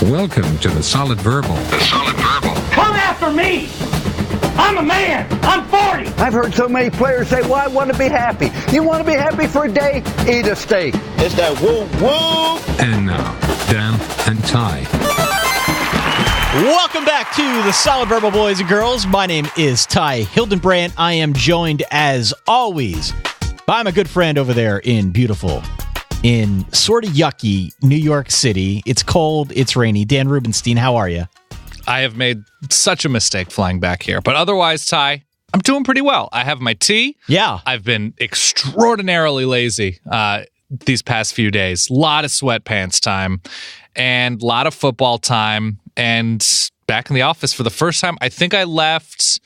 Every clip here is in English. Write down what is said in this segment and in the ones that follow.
Welcome to the Solid Verbal. The Solid Verbal. Come after me! I'm a man! I'm 40! I've heard so many players say, well, I want to be happy. You want to be happy for a day? Eat a steak. It's that woo-woo! And now, Dan and Ty. Welcome back to the Solid Verbal, boys and girls. My name is Ty Hildenbrandt. I am joined, as always, by my good friend over there in sort of yucky New York City. It's cold, it's rainy. Dan Rubenstein, how are you? I have made such a mistake flying back here. But otherwise, Ty, I'm doing pretty well. I have my tea. Yeah. I've been extraordinarily lazy these past few days. A lot of sweatpants time and a lot of football time. And back in the office for the first time. I think I left...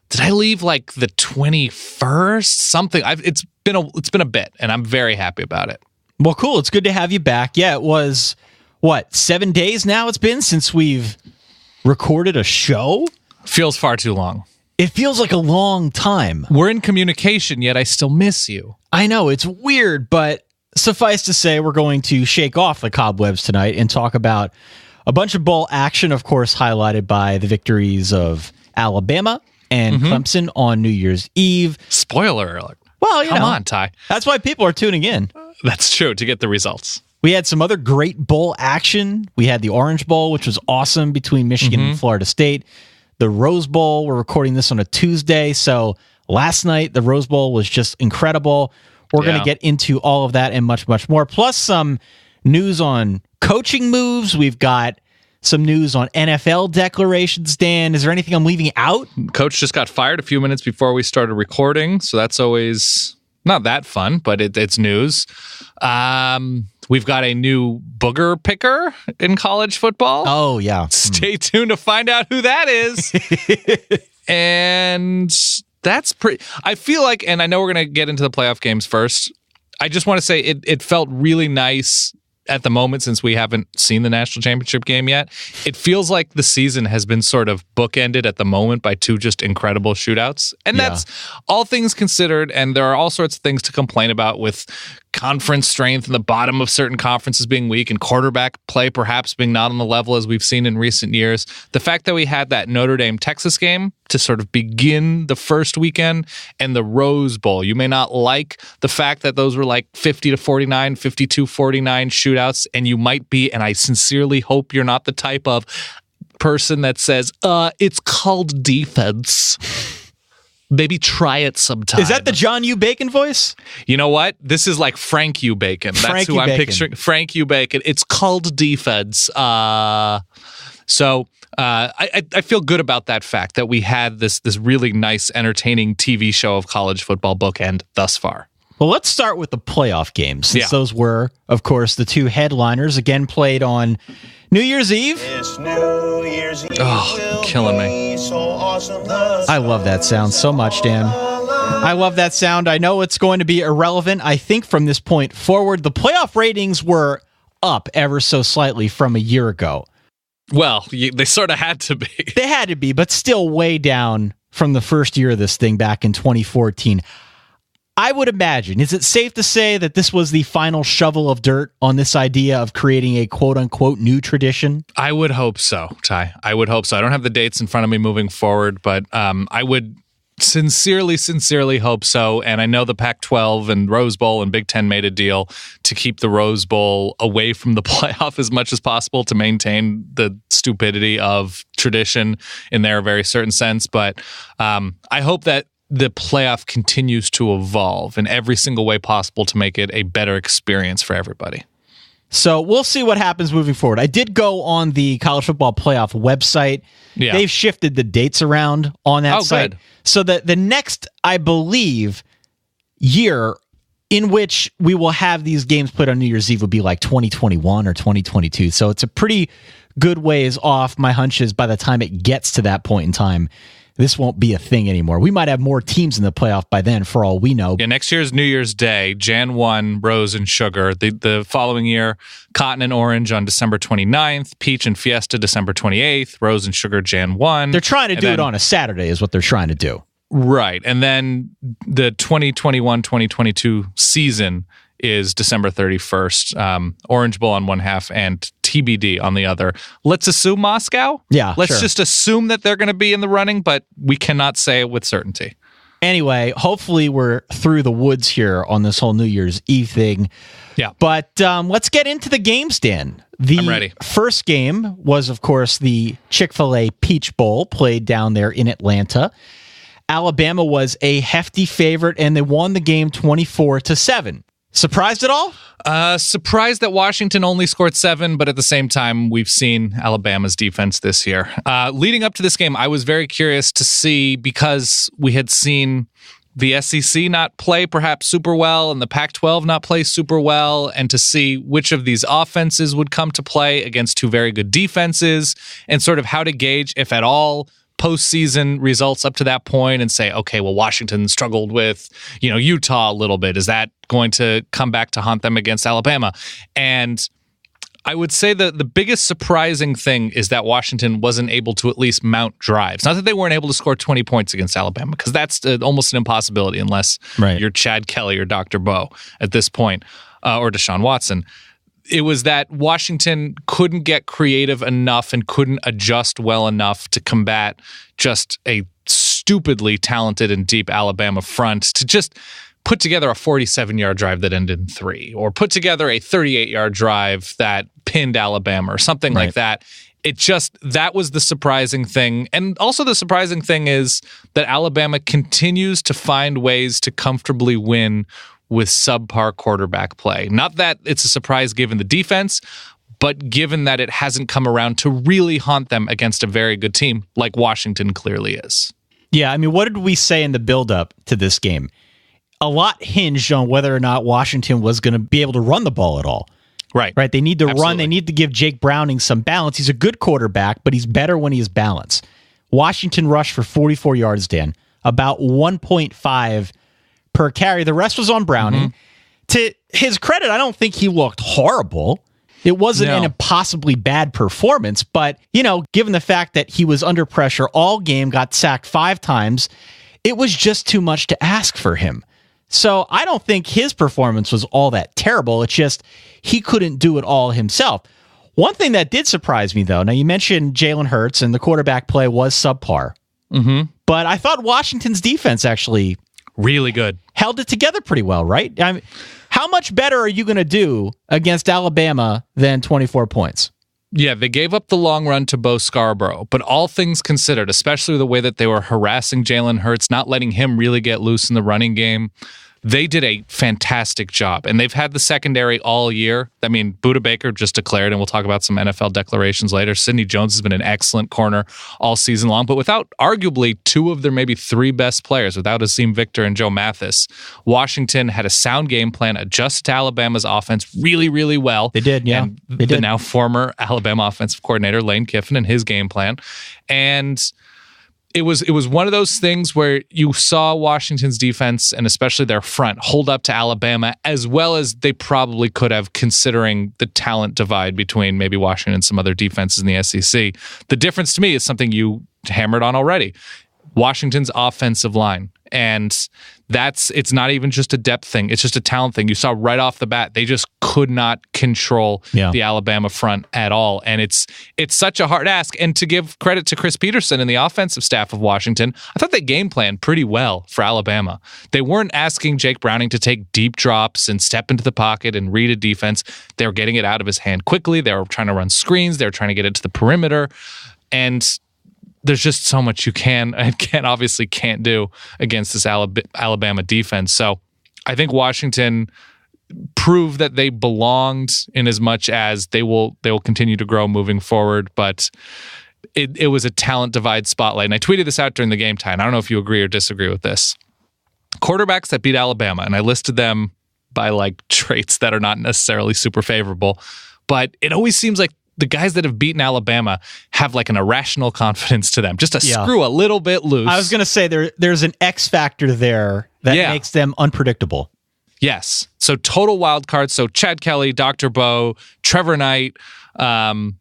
Did I leave like the 21st? Something. It's been a bit, and I'm very happy about it. Well, cool. It's good to have you back. Yeah, it was, 7 days now it's been since we've recorded a show? Feels far too long. It feels like a long time. We're in communication, yet I still miss you. I know, it's weird, but suffice to say, we're going to shake off the cobwebs tonight and talk about a bunch of bowl action, of course, highlighted by the victories of Alabama and Clemson on New Year's Eve. Spoiler alert. Well, Come on, Ty. That's why people are tuning in. That's true, to get the results. We had some other great bowl action. We had the Orange Bowl, which was awesome, between Michigan and Florida State. The Rose Bowl, we're recording this on a Tuesday, so last night the Rose Bowl was just incredible. We're going to get into all of that and much, much more, plus some news on coaching moves. We've got some news on NFL declarations. Dan, is there anything I'm leaving out? Coach just got fired a few minutes before we started recording, so that's always not that fun, but it's news. We've got a new booger picker in college football. Oh, yeah. Stay tuned to find out who that is. And that's pretty... I feel like, and I know we're going to get into the playoff games first, I just want to say it felt really nice at the moment, since we haven't seen the national championship game yet. It feels like the season has been sort of bookended at the moment by two just incredible shootouts. And that's all things considered. And there are all sorts of things to complain about with conference strength and the bottom of certain conferences being weak and quarterback play perhaps being not on the level as we've seen in recent years. The fact that we had that Notre Dame-Texas game to sort of begin the first weekend, and the Rose Bowl. You may not like the fact that those were like 50-49, 52-49 shootouts, and you might be, and I sincerely hope you're not the type of person that says, it's called defense. Maybe try it sometime. Is that the John U. Bacon voice? You know what? This is like Frank U. Bacon. That's who I'm picturing. Frank U. Bacon. It's called defense. So I feel good about that fact that we had this really nice, entertaining TV show of college football bookend thus far. Well, let's start with the playoff games, since those were, of course, the two headliners, again played on New Year's Eve. It's New Year's Eve. Oh, killing me. So awesome. I love that sound so much, Dan. I love that sound. I know it's going to be irrelevant. I think from this point forward, the playoff ratings were up ever so slightly from a year ago. Well, they sort of had to be. They had to be, but still way down from the first year of this thing back in 2014. I would imagine, is it safe to say that this was the final shovel of dirt on this idea of creating a quote-unquote new tradition? I would hope so, Ty. I would hope so. I don't have the dates in front of me moving forward, but I would sincerely hope so. And I know the Pac-12 and Rose Bowl and Big Ten made a deal to keep the Rose Bowl away from the playoff as much as possible to maintain the stupidity of tradition in their very certain sense. But I hope that the playoff continues to evolve in every single way possible to make it a better experience for everybody. So we'll see what happens moving forward. I did go on the college football playoff website. Yeah. They've shifted the dates around on that site. Good. So that the next, I believe, year in which we will have these games put on New Year's Eve will be like 2021 or 2022. So it's a pretty good ways off. My hunch is by the time it gets to that point in time, this won't be a thing anymore. We might have more teams in the playoff by then, for all we know. Yeah, next year's New Year's Day, Jan 1, Rose and Sugar. The following year, Cotton and Orange on December 29th, Peach and Fiesta December 28th, Rose and Sugar Jan 1. They're trying to do it on a Saturday is what they're trying to do. Right. And then the 2021-2022 season is December 31st. Orange Bowl on one half and TBD on the other. Let's assume Moscow. Yeah, let's just assume that they're going to be in the running, but we cannot say it with certainty. Anyway, hopefully we're through the woods here on this whole New Year's Eve thing. Yeah. But let's get into the games, Dan. I'm ready. First game was, of course, the Chick-fil-A Peach Bowl played down there in Atlanta. Alabama was a hefty favorite, and they won the game 24-7. Surprised at all? Surprised that Washington only scored 7, but at the same time, we've seen Alabama's defense this year. Leading up to this game, I was very curious to see, because we had seen the SEC not play perhaps super well and the Pac-12 not play super well, and to see which of these offenses would come to play against two very good defenses, and sort of how to gauge, if at all, postseason results up to that point and say, okay, well, Washington struggled with, Utah a little bit. Is that going to come back to haunt them against Alabama? And I would say that the biggest surprising thing is that Washington wasn't able to at least mount drives. Not that they weren't able to score 20 points against Alabama, because that's almost an impossibility unless you're Chad Kelly or Dr. Bo at this point, or Deshaun Watson. It was that Washington couldn't get creative enough and couldn't adjust well enough to combat just a stupidly talented and deep Alabama front, to just put together a 47-yard drive that ended in 3, or put together a 38-yard drive that pinned Alabama or something like that. That was the surprising thing. And also the surprising thing is that Alabama continues to find ways to comfortably win with subpar quarterback play. Not that it's a surprise given the defense, but given that it hasn't come around to really haunt them against a very good team like Washington clearly is. Yeah, I mean, what did we say in the build-up to this game? A lot hinged on whether or not Washington was going to be able to run the ball at all. Right. They need to run. They need to give Jake Browning some balance. He's a good quarterback, but he's better when he has balance. Washington rushed for 44 yards, Dan, about 1.5 per carry. The rest was on Browning. To his credit, I don't think he looked horrible. It wasn't an impossibly bad performance, but, given the fact that he was under pressure all game, got sacked 5 times, it was just too much to ask for him. So I don't think his performance was all that terrible. It's just he couldn't do it all himself. One thing that did surprise me, though, now you mentioned Jalen Hurts, and the quarterback play was subpar. But I thought Washington's defense actually really good. Held it together pretty well, right? I mean, how much better are you going to do against Alabama than 24 points? Yeah, they gave up the long run to Bo Scarborough, but all things considered, especially the way that they were harassing Jalen Hurts, not letting him really get loose in the running game, they did a fantastic job. And they've had the secondary all year. I mean, Budda Baker just declared, and we'll talk about some NFL declarations later. Sidney Jones has been an excellent corner all season long, but without arguably 2 of their maybe 3 best players, without Azeem Victor and Joe Mathis, Washington had a sound game plan, adjusted to Alabama's offense really, really well. They did, yeah. And the now former Alabama offensive coordinator, Lane Kiffin, and his game plan. And It was one of those things where you saw Washington's defense, and especially their front, hold up to Alabama as well as they probably could have, considering the talent divide between maybe Washington and some other defenses in the SEC. The difference to me is something you hammered on already. Washington's offensive line. And it's not even just a depth thing. It's just a talent thing. You saw right off the bat, they just could not control the Alabama front at all. And it's such a hard ask. And to give credit to Chris Peterson and the offensive staff of Washington, I thought they game planned pretty well for Alabama. They weren't asking Jake Browning to take deep drops and step into the pocket and read a defense. They were getting it out of his hand quickly. They were trying to run screens. They were trying to get it to the perimeter. And there's just so much you can't do against this Alabama defense. So I think Washington proved that they belonged, in as much as they will continue to grow moving forward. But it was a talent divide spotlight. And I tweeted this out during the game time. I don't know if you agree or disagree with this. Quarterbacks that beat Alabama, and I listed them by traits that are not necessarily super favorable, but it always seems like the guys that have beaten Alabama have an irrational confidence to them, just to screw a little bit loose. I was going to say there's an X factor there that makes them unpredictable. Yes. So total wild cards. So Chad Kelly, Dr. Bo, Trevor Knight,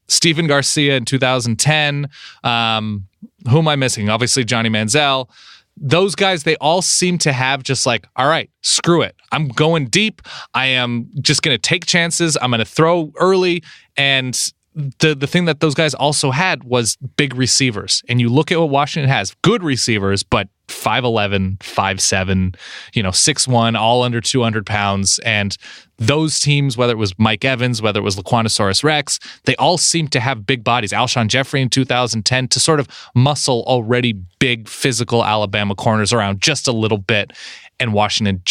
Steven Garcia in 2010. Who am I missing? Obviously Johnny Manziel. Those guys, they all seem to have just all right, screw it. I'm going deep. I am just going to take chances. I'm going to throw early. And the thing that those guys also had was big receivers. And you look at what Washington has, good receivers, but 5'11", 5'7", 6'1", all under 200 pounds. And those teams, whether it was Mike Evans, whether it was Laquanosaurus Rex, they all seem to have big bodies. Alshon Jeffrey in 2010 to sort of muscle already big physical Alabama corners around just a little bit. And Washington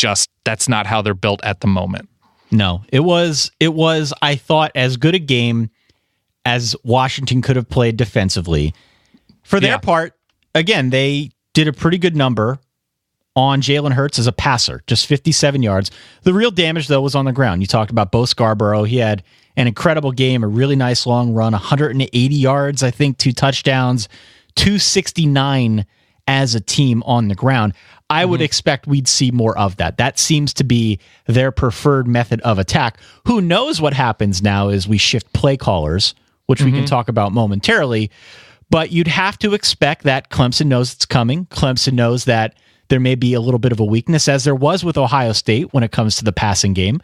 that's not how they're built at the moment. No, it was, I thought, as good a game as Washington could have played defensively. For their part, again, they did a pretty good number on Jalen Hurts as a passer, just 57 yards. The real damage, though, was on the ground. You talked about Bo Scarborough. He had an incredible game, a really nice long run, 180 yards, I think, 2 touchdowns, 269 as a team on the ground. I would expect we'd see more of that. That seems to be their preferred method of attack. Who knows what happens now as we shift play callers, which we can talk about momentarily. But you'd have to expect that Clemson knows it's coming. Clemson knows that there may be a little bit of a weakness, as there was with Ohio State when it comes to the passing game.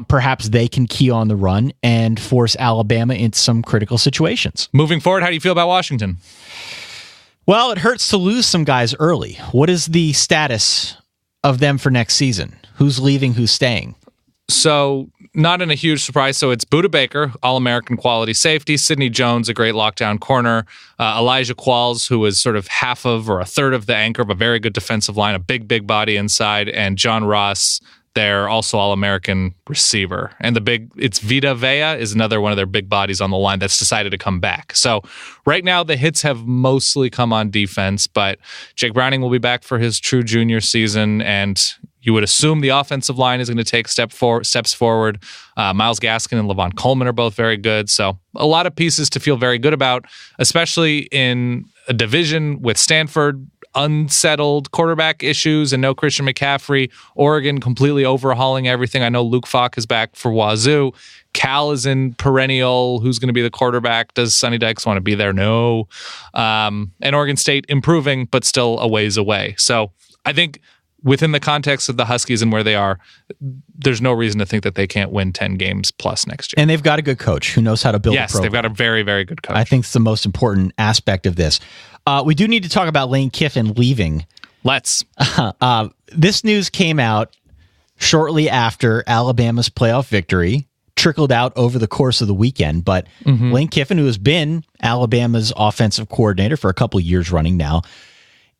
Perhaps they can key on the run and force Alabama into some critical situations. Moving forward, how do you feel about Washington? Well, it hurts to lose some guys early. What is the status of them for next season? Who's leaving? Who's staying? So, not in a huge surprise. So, it's Budda Baker, All-American quality safety. Sidney Jones, a great lockdown corner. Elijah Qualls, who was sort of half of or a third of the anchor of a very good defensive line, a big body inside. And John Ross, their also All-American receiver. And it's Vita Vea is another one of their big bodies on the line that's decided to come back. So right now the hits have mostly come on defense, but Jake Browning will be back for his true junior season, and you would assume the offensive line is going to take steps forward. Myles Gaskin and Levon Coleman are both very good. So a lot of pieces to feel very good about, especially in a division with Stanford, unsettled quarterback issues and no Christian McCaffrey. Oregon completely overhauling everything. I know Luke Falk is back for Wazoo. Cal is in perennial. Who's going to be the quarterback? Does Sonny Dykes want to be there? No. And Oregon State improving, but still a ways away. So I think within the context of the Huskies and where they are, there's no reason to think that they can't win 10 games plus next year. And they've got a good coach who knows how to build a program. Yes, they've got a very, very good coach. I think it's the most important aspect of this. We do need to talk about Lane Kiffin leaving. Let's. This news came out shortly after Alabama's playoff victory, trickled out over the course of the weekend. But Lane Kiffin, who has been Alabama's offensive coordinator for a couple of years running now,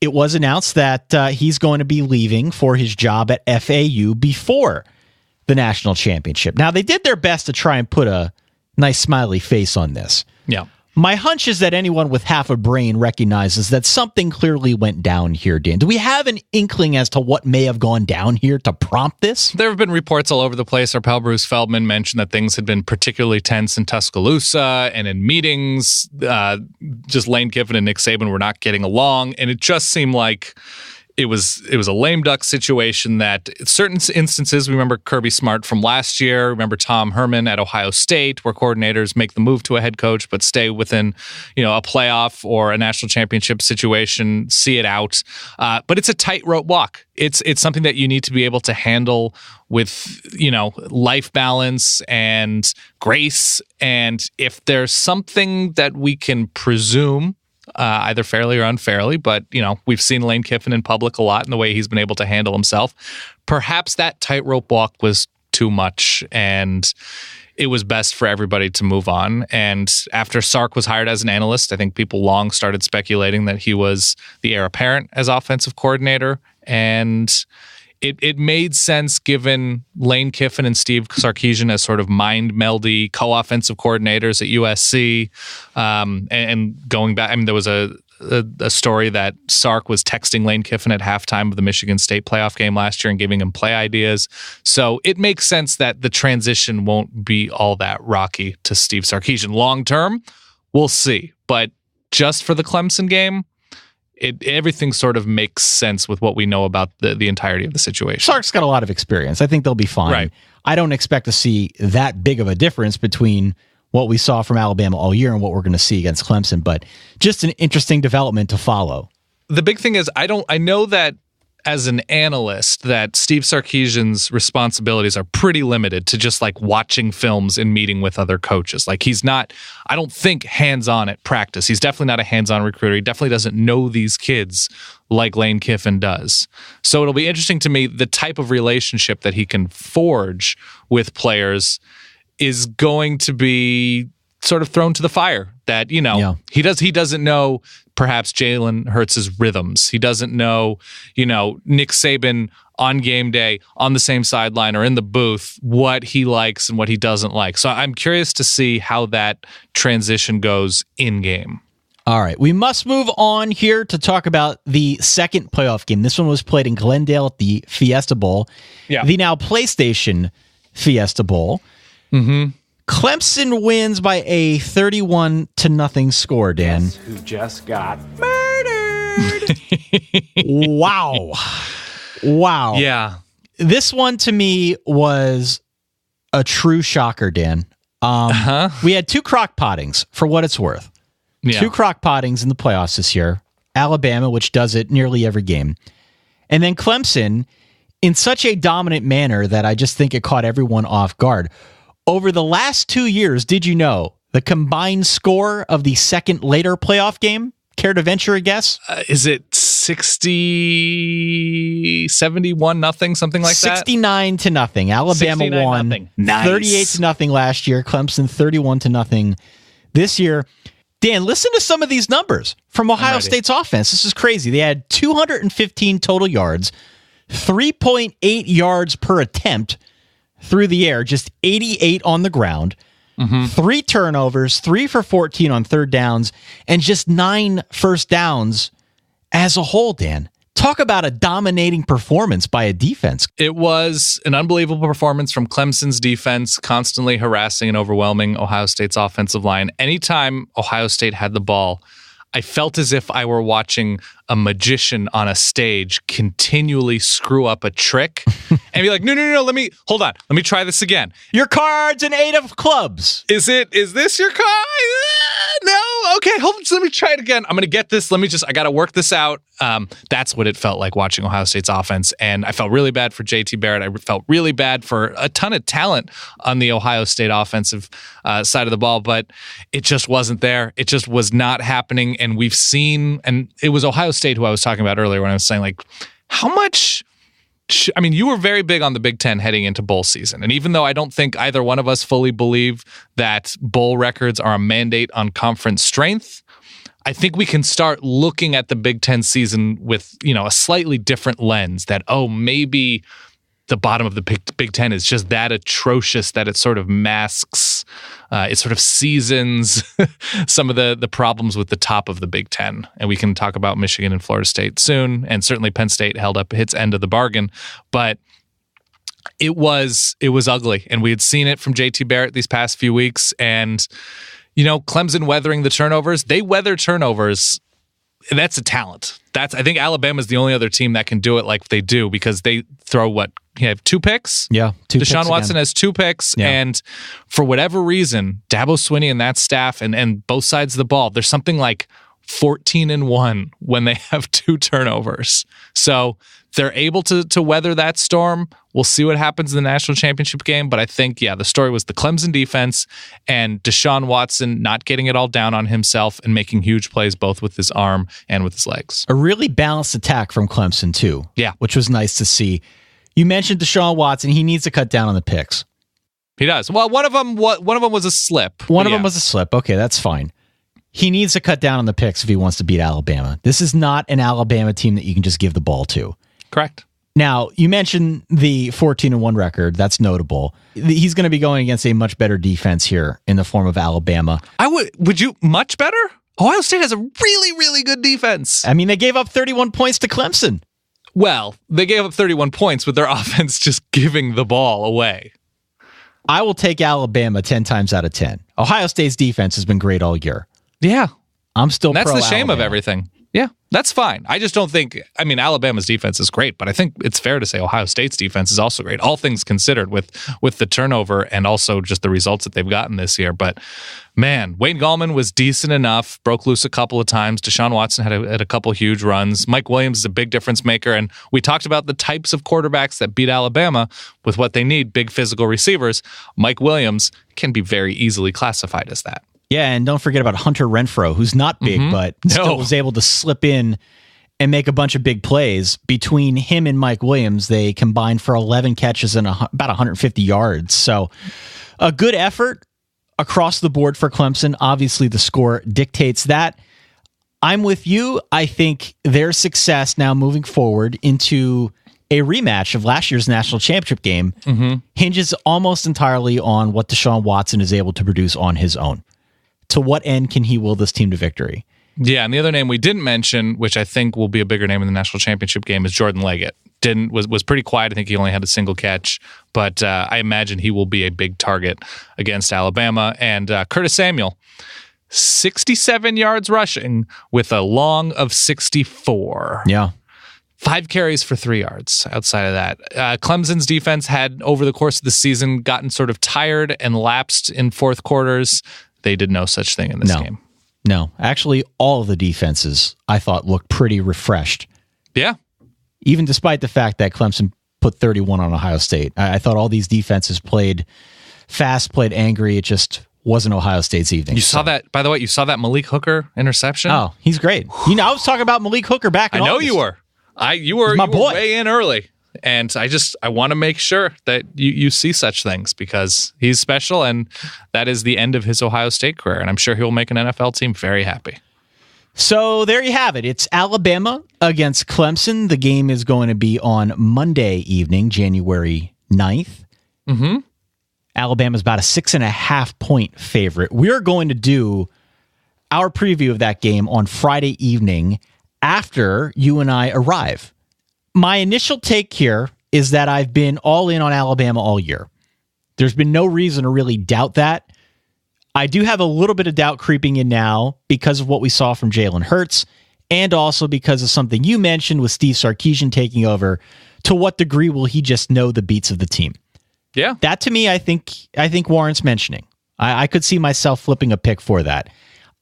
it was announced that he's going to be leaving for his job at FAU before the national championship. Now, they did their best to try and put a nice smiley face on this. Yeah. My hunch is that anyone with half a brain recognizes that something clearly went down here, Dan. Do we have an inkling as to what may have gone down here to prompt this? There have been reports all over the place. Our pal Bruce Feldman mentioned that things had been particularly tense in Tuscaloosa and in meetings. Just Lane Kiffin and Nick Saban were not getting along, and it just seemed like it was a lame duck situation that in certain instances, we remember Kirby Smart from last year, remember Tom Herman at Ohio State, where coordinators make the move to a head coach but stay within, a playoff or a national championship situation, see it out. But it's a tightrope walk. It's something that you need to be able to handle with, life balance and grace. And if there's something that we can presume, either fairly or unfairly, but we've seen Lane Kiffin in public a lot in the way he's been able to handle himself. Perhaps that tightrope walk was too much, and it was best for everybody to move on. And after Sark was hired as an analyst, I think people long started speculating that he was the heir apparent as offensive coordinator, and it made sense given Lane Kiffin and Steve Sarkisian as sort of mind-meldy co-offensive coordinators at USC. And going back, there was a story that Sark was texting Lane Kiffin at halftime of the Michigan State playoff game last year and giving him play ideas. So it makes sense that the transition won't be all that rocky to Steve Sarkisian. Long-term, we'll see. But just for the Clemson game, everything sort of makes sense with what we know about the entirety of the situation. Sark's got a lot of experience. I think they'll be fine. Right. I don't expect to see that big of a difference between what we saw from Alabama all year and what we're going to see against Clemson, but just an interesting development to follow. The big thing is I know that as an analyst that Steve Sarkisian's responsibilities are pretty limited to just like watching films and meeting with other coaches. Like he's not, I don't think, hands-on at practice. He's definitely not a hands-on recruiter. He definitely doesn't know these kids like Lane Kiffin does. So it'll be interesting to me, the type of relationship that he can forge with players is going to be sort of thrown to the fire. That, you know, he doesn't know perhaps Jalen Hurts' rhythms. He doesn't know, you know, Nick Saban on game day on the same sideline or in the booth, what he likes and what he doesn't like. So I'm curious to see how that transition goes in game. All right, we must move on here to talk about the second playoff game. This one was played in Glendale at the Fiesta Bowl, the now PlayStation Fiesta Bowl. Mm-hmm. Clemson wins by a 31-0 score, Dan. Guess who just got murdered? Wow. Yeah. This one to me was a true shocker, Dan. We had 2 crock pottings, for what it's worth. Yeah. 2 crock pottings in the playoffs this year. Alabama, which does it nearly every game. And then Clemson, in such a dominant manner that I just think it caught everyone off guard. Over the last 2 years, did you know the combined score of the second later playoff game? Care to venture a guess? Is it 71 nothing, something like 69 that? 69-0. Alabama won 38-0 last year. Clemson 31-0 this year. Dan, listen to some of these numbers from Ohio State's offense. This is crazy. They had 215 total yards, 3.8 yards per attempt through the air, just 88 on the ground, 3 turnovers, 3 for 14 on third downs, and just 9 first downs as a whole, Dan. Talk about a dominating performance by a defense. It was an unbelievable performance from Clemson's defense, constantly harassing and overwhelming Ohio State's offensive line. Anytime Ohio State had the ball, I felt as if I were watching a magician on a stage continually screw up a trick and be like, no, let me try this again. Your card's an 8 of clubs. Is this your card? No. Okay, hold on. Let me try it again. I'm going to get this. I got to work this out. That's what it felt like watching Ohio State's offense. And I felt really bad for JT Barrett. I felt really bad for a ton of talent on the Ohio State offensive side of the ball, but it just wasn't there. It just was not happening. And we've seen, and it was Ohio State who I was talking about earlier when I was saying, like, how much... I mean, you were very big on the Big Ten heading into bowl season. And even though I don't think either one of us fully believe that bowl records are a mandate on conference strength, I think we can start looking at the Big Ten season with, you know, a slightly different lens that, maybe the bottom of the Big Ten is just that atrocious that it sort of masks, it sort of seasons some of the problems with the top of the Big Ten. And we can talk about Michigan and Florida State soon. And certainly Penn State held up its end of the bargain. But it was ugly. And we had seen it from JT Barrett these past few weeks. And, you know, Clemson weathering the turnovers. They weather turnovers. That's a talent. I think Alabama's the only other team that can do it like they do, because they throw you have 2 picks? Yeah, 2 picks. Deshaun Watson has 2 picks, and for whatever reason, Dabo Swinney and that staff and both sides of the ball, there's something like 14-1 when they have 2 turnovers. So they're able to weather that storm. We'll see what happens in the national championship game. But I think, the story was the Clemson defense and Deshaun Watson not getting it all down on himself and making huge plays both with his arm and with his legs. A really balanced attack from Clemson, too. Yeah. Which was nice to see. You mentioned Deshaun Watson. He needs to cut down on the picks. He does. Well, one of them was a slip. One of them was a slip. Okay, that's fine. He needs to cut down on the picks if he wants to beat Alabama. This is not an Alabama team that you can just give the ball to. Correct. Now, you mentioned the 14-1 record. That's notable. He's going to be going against a much better defense here in the form of Alabama. Would you much better? Ohio State has a really, really good defense. I mean, they gave up 31 points to Clemson. Well, they gave up 31 points with their offense just giving the ball away. I will take Alabama 10 times out of 10. Ohio State's defense has been great all year. Yeah. I'm still That's pro the shame Alabama. of everything. Yeah, that's fine. I just don't think, Alabama's defense is great, but I think it's fair to say Ohio State's defense is also great, all things considered, with the turnover and also just the results that they've gotten this year. But man, Wayne Gallman was decent enough, broke loose a couple of times. Deshaun Watson had a couple huge runs. Mike Williams is a big difference maker, and we talked about the types of quarterbacks that beat Alabama with what they need, big physical receivers. Mike Williams can be very easily classified as that. Yeah, and don't forget about Hunter Renfrow, who's not big, but still was able to slip in and make a bunch of big plays. Between him and Mike Williams, they combined for 11 catches and about 150 yards. So a good effort across the board for Clemson. Obviously, the score dictates that. I'm with you. I think their success now moving forward into a rematch of last year's national championship game hinges almost entirely on what Deshaun Watson is able to produce on his own. To what end can he will this team to victory? Yeah, and the other name we didn't mention, which I think will be a bigger name in the national championship game, is Jordan Leggett. Was pretty quiet. I think he only had a single catch, but I imagine he will be a big target against Alabama. And Curtis Samuel, 67 yards rushing with a long of 64. Yeah. 5 carries for 3 yards outside of that. Clemson's defense had, over the course of the season, gotten sort of tired and lapsed in fourth quarters. They did no such thing in this game. No. Actually, all of the defenses, I thought, looked pretty refreshed. Yeah. Even despite the fact that Clemson put 31 on Ohio State. I thought all these defenses played fast, played angry. It just wasn't Ohio State's evening. You saw that, by the way, you saw that Malik Hooker interception? Oh, he's great. I was talking about Malik Hooker back in August. I know you were. You were way in early. And I want to make sure that you see such things because he's special, and that is the end of his Ohio State career. And I'm sure he'll make an NFL team very happy. So there you have it. It's Alabama against Clemson. The game is going to be on Monday evening, January 9th. Mm-hmm. Alabama's about a 6.5-point favorite. We're going to do our preview of that game on Friday evening after you and I arrive. My initial take here is that I've been all in on Alabama all year. There's been no reason to really doubt that. I do have a little bit of doubt creeping in now because of what we saw from Jalen Hurts and also because of something you mentioned with Steve Sarkisian taking over. To what degree will he just know the beats of the team? Yeah. That to me, I think warrants mentioning. I could see myself flipping a pick for that.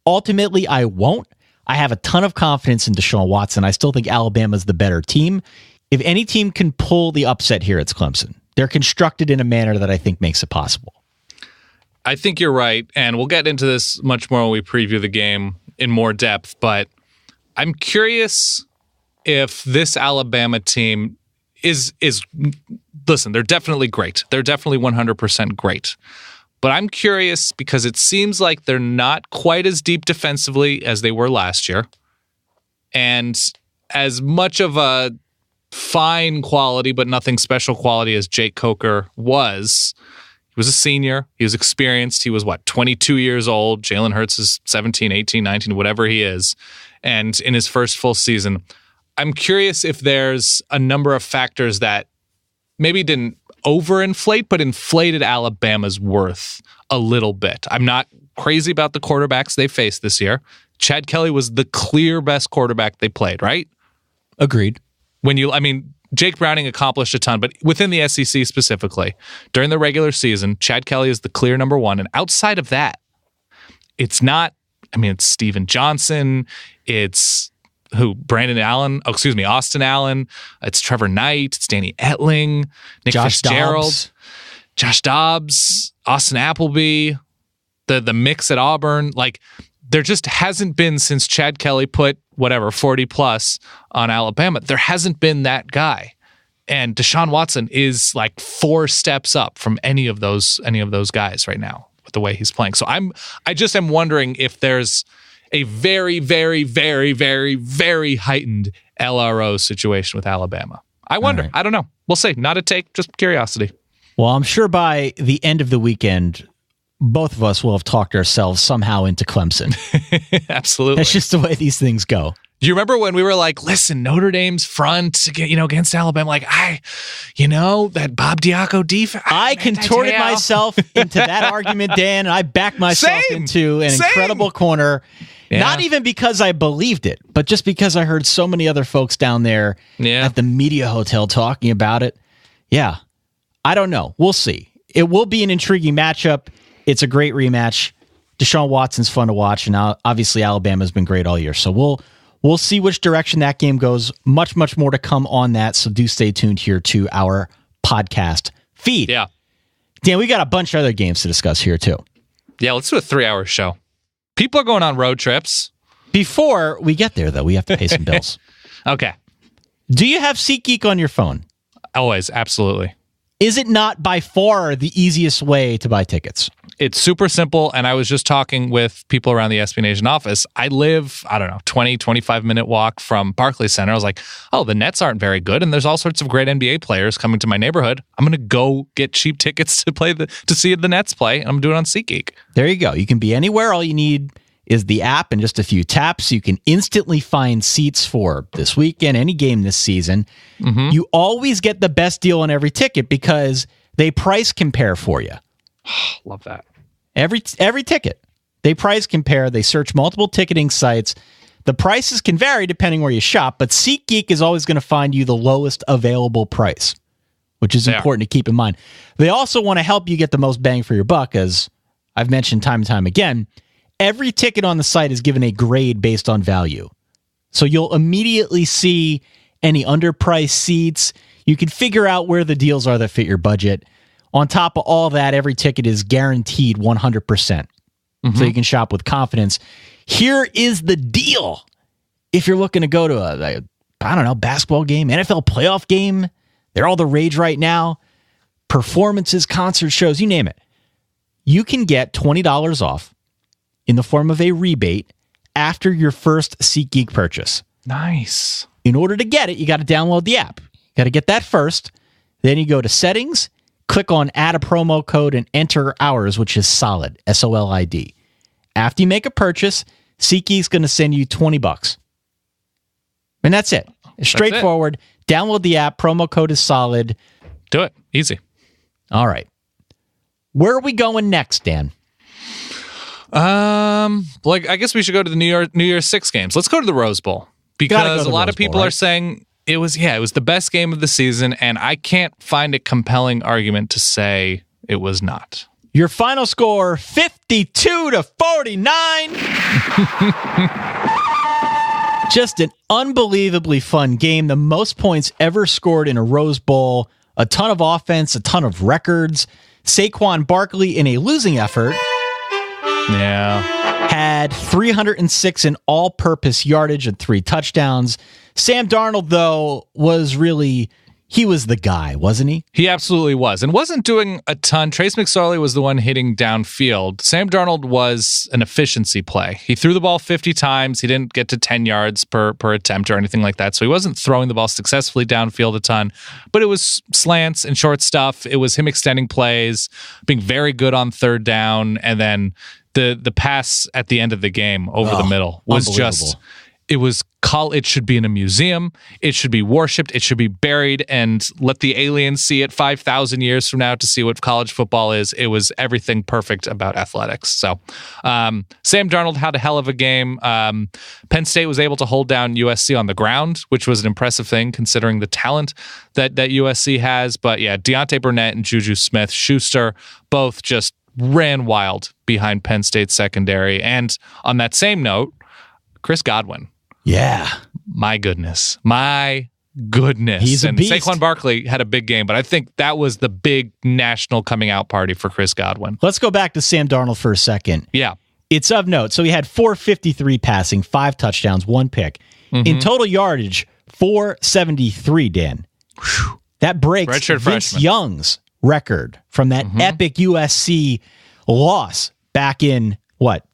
Ultimately, I won't. I have a ton of confidence in Deshaun Watson. I still think Alabama's the better team. If any team can pull the upset here, it's Clemson. They're constructed in a manner that I think makes it possible. I think you're right, and we'll get into this much more when we preview the game in more depth, but I'm curious if this Alabama team is listen, they're definitely great. They're definitely 100% great. But I'm curious because it seems like they're not quite as deep defensively as they were last year. And as much of a fine quality, but nothing special quality as Jake Coker was, he was a senior. He was experienced. He was, 22 years old. Jalen Hurts is 17, 18, 19, whatever he is. And in his first full season, I'm curious if there's a number of factors that maybe didn't overinflate, but inflated Alabama's worth a little bit. I'm not crazy about the quarterbacks they faced this year. Chad Kelly was the clear best quarterback they played, right? Agreed. Jake Browning accomplished a ton, but within the SEC specifically, during the regular season, Chad Kelly is the clear number one. And outside of that, it's not, it's Steven Johnson, it's Austin Allen, it's Trevor Knight, it's Danny Etling, Nick Fitzgerald, Josh Dobbs, Austin Appleby, the mix at Auburn. There just hasn't been, since Chad Kelly put 40 plus on Alabama, there hasn't been that guy. And Deshaun Watson is 4 steps up from any of those guys right now with the way he's playing. So I just am wondering if there's a very, very, very, very, very heightened LRO situation with Alabama. I wonder. Right. I don't know. We'll see. Not a take, just curiosity. Well, I'm sure by the end of the weekend, both of us will have talked ourselves somehow into Clemson. Absolutely. That's just the way these things go. Do you remember when we were listen, Notre Dame's front, against Alabama, that Bob Diaco defense. I contorted myself into that argument, Dan, and I backed myself into an incredible corner. Yeah. Not even because I believed it, but just because I heard so many other folks down there at the media hotel talking about it. Yeah. I don't know. We'll see. It will be an intriguing matchup. It's a great rematch. Deshaun Watson's fun to watch, and obviously Alabama's been great all year. So we'll see which direction that game goes. Much, much more to come on that, so do stay tuned here to our podcast feed. Yeah. Dan, we got a bunch of other games to discuss here, too. Yeah, let's do a 3-hour show. People are going on road trips. Before we get there, though, we have to pay some bills. Okay. Do you have SeatGeek on your phone? Always, absolutely. Is it not by far the easiest way to buy tickets? It's super simple, and I was just talking with people around the SB Nation office. I live, 20, 25-minute walk from Barclays Center. I was like, oh, the Nets aren't very good, and there's all sorts of great NBA players coming to my neighborhood. I'm going to go get cheap tickets to see the Nets play, and I'm doing it on SeatGeek. There you go. You can be anywhere. All you need is the app and just a few taps. You can instantly find seats for this weekend, any game this season. Mm-hmm. You always get the best deal on every ticket because they price compare for you. Love that. Every ticket. They price compare. They search multiple ticketing sites. The prices can vary depending where you shop, but SeatGeek is always going to find you the lowest available price, which is important to keep in mind. They also want to help you get the most bang for your buck, as I've mentioned time and time again. Every ticket on the site is given a grade based on value. So you'll immediately see any underpriced seats. You can figure out where the deals are that fit your budget. On top of all that, every ticket is guaranteed 100%. Mm-hmm. So you can shop with confidence. Here is the deal. If you're looking to go to a basketball game, NFL playoff game, they're all the rage right now. Performances, concert shows, you name it. You can get $20 off in the form of a rebate after your first SeatGeek purchase. Nice. In order to get it, you got to download the app. You got to get that first. Then you go to settings, click on add a promo code, and enter ours, which is SOLID, SOLID. After you make a purchase, SeatGeek's going to send you $20. And that's it. It's straightforward. Download the app. Promo code is SOLID. Do it. Easy. All right. Where are we going next, Dan? I guess we should go to the New Year's 6 games. Let's go to the Rose Bowl because a lot of people are saying it was the best game of the season, and I can't find a compelling argument to say it was not. Your final score, 52-49. Just an unbelievably fun game. The most points ever scored in a Rose Bowl. A ton of offense, a ton of records. Saquon Barkley, in a losing effort, had 306 in all-purpose yardage and 3 touchdowns. Sam Darnold, though, he was the guy, wasn't he? He absolutely was, and wasn't doing a ton. Trace McSorley was the one hitting downfield. Sam Darnold was an efficiency play. He threw the ball 50 times. He didn't get to 10 yards per attempt or anything like that, so he wasn't throwing the ball successfully downfield a ton, but it was slants and short stuff. It was him extending plays, being very good on third down, and then the pass at the end of the game over the middle was just... It should be in a museum. It should be worshipped. It should be buried and let the aliens see it 5,000 years from now to see what college football is. It was everything perfect about athletics. So Sam Darnold had a hell of a game. Penn State was able to hold down USC on the ground, which was an impressive thing considering the talent that USC has. But yeah, Deontay Burnett and Juju Smith-Schuster both just ran wild behind Penn State's secondary. And on that same note, Chris Godwin. Yeah. My goodness. He's a beast. Saquon Barkley had a big game, but I think that was the big national coming out party for Chris Godwin. Let's go back to Sam Darnold for a second. Yeah. It's of note. So he had 453 passing, 5 touchdowns, 1 pick. Mm-hmm. In total yardage, 473, Dan. Whew. That breaks Vince Young's record from that epic USC loss back in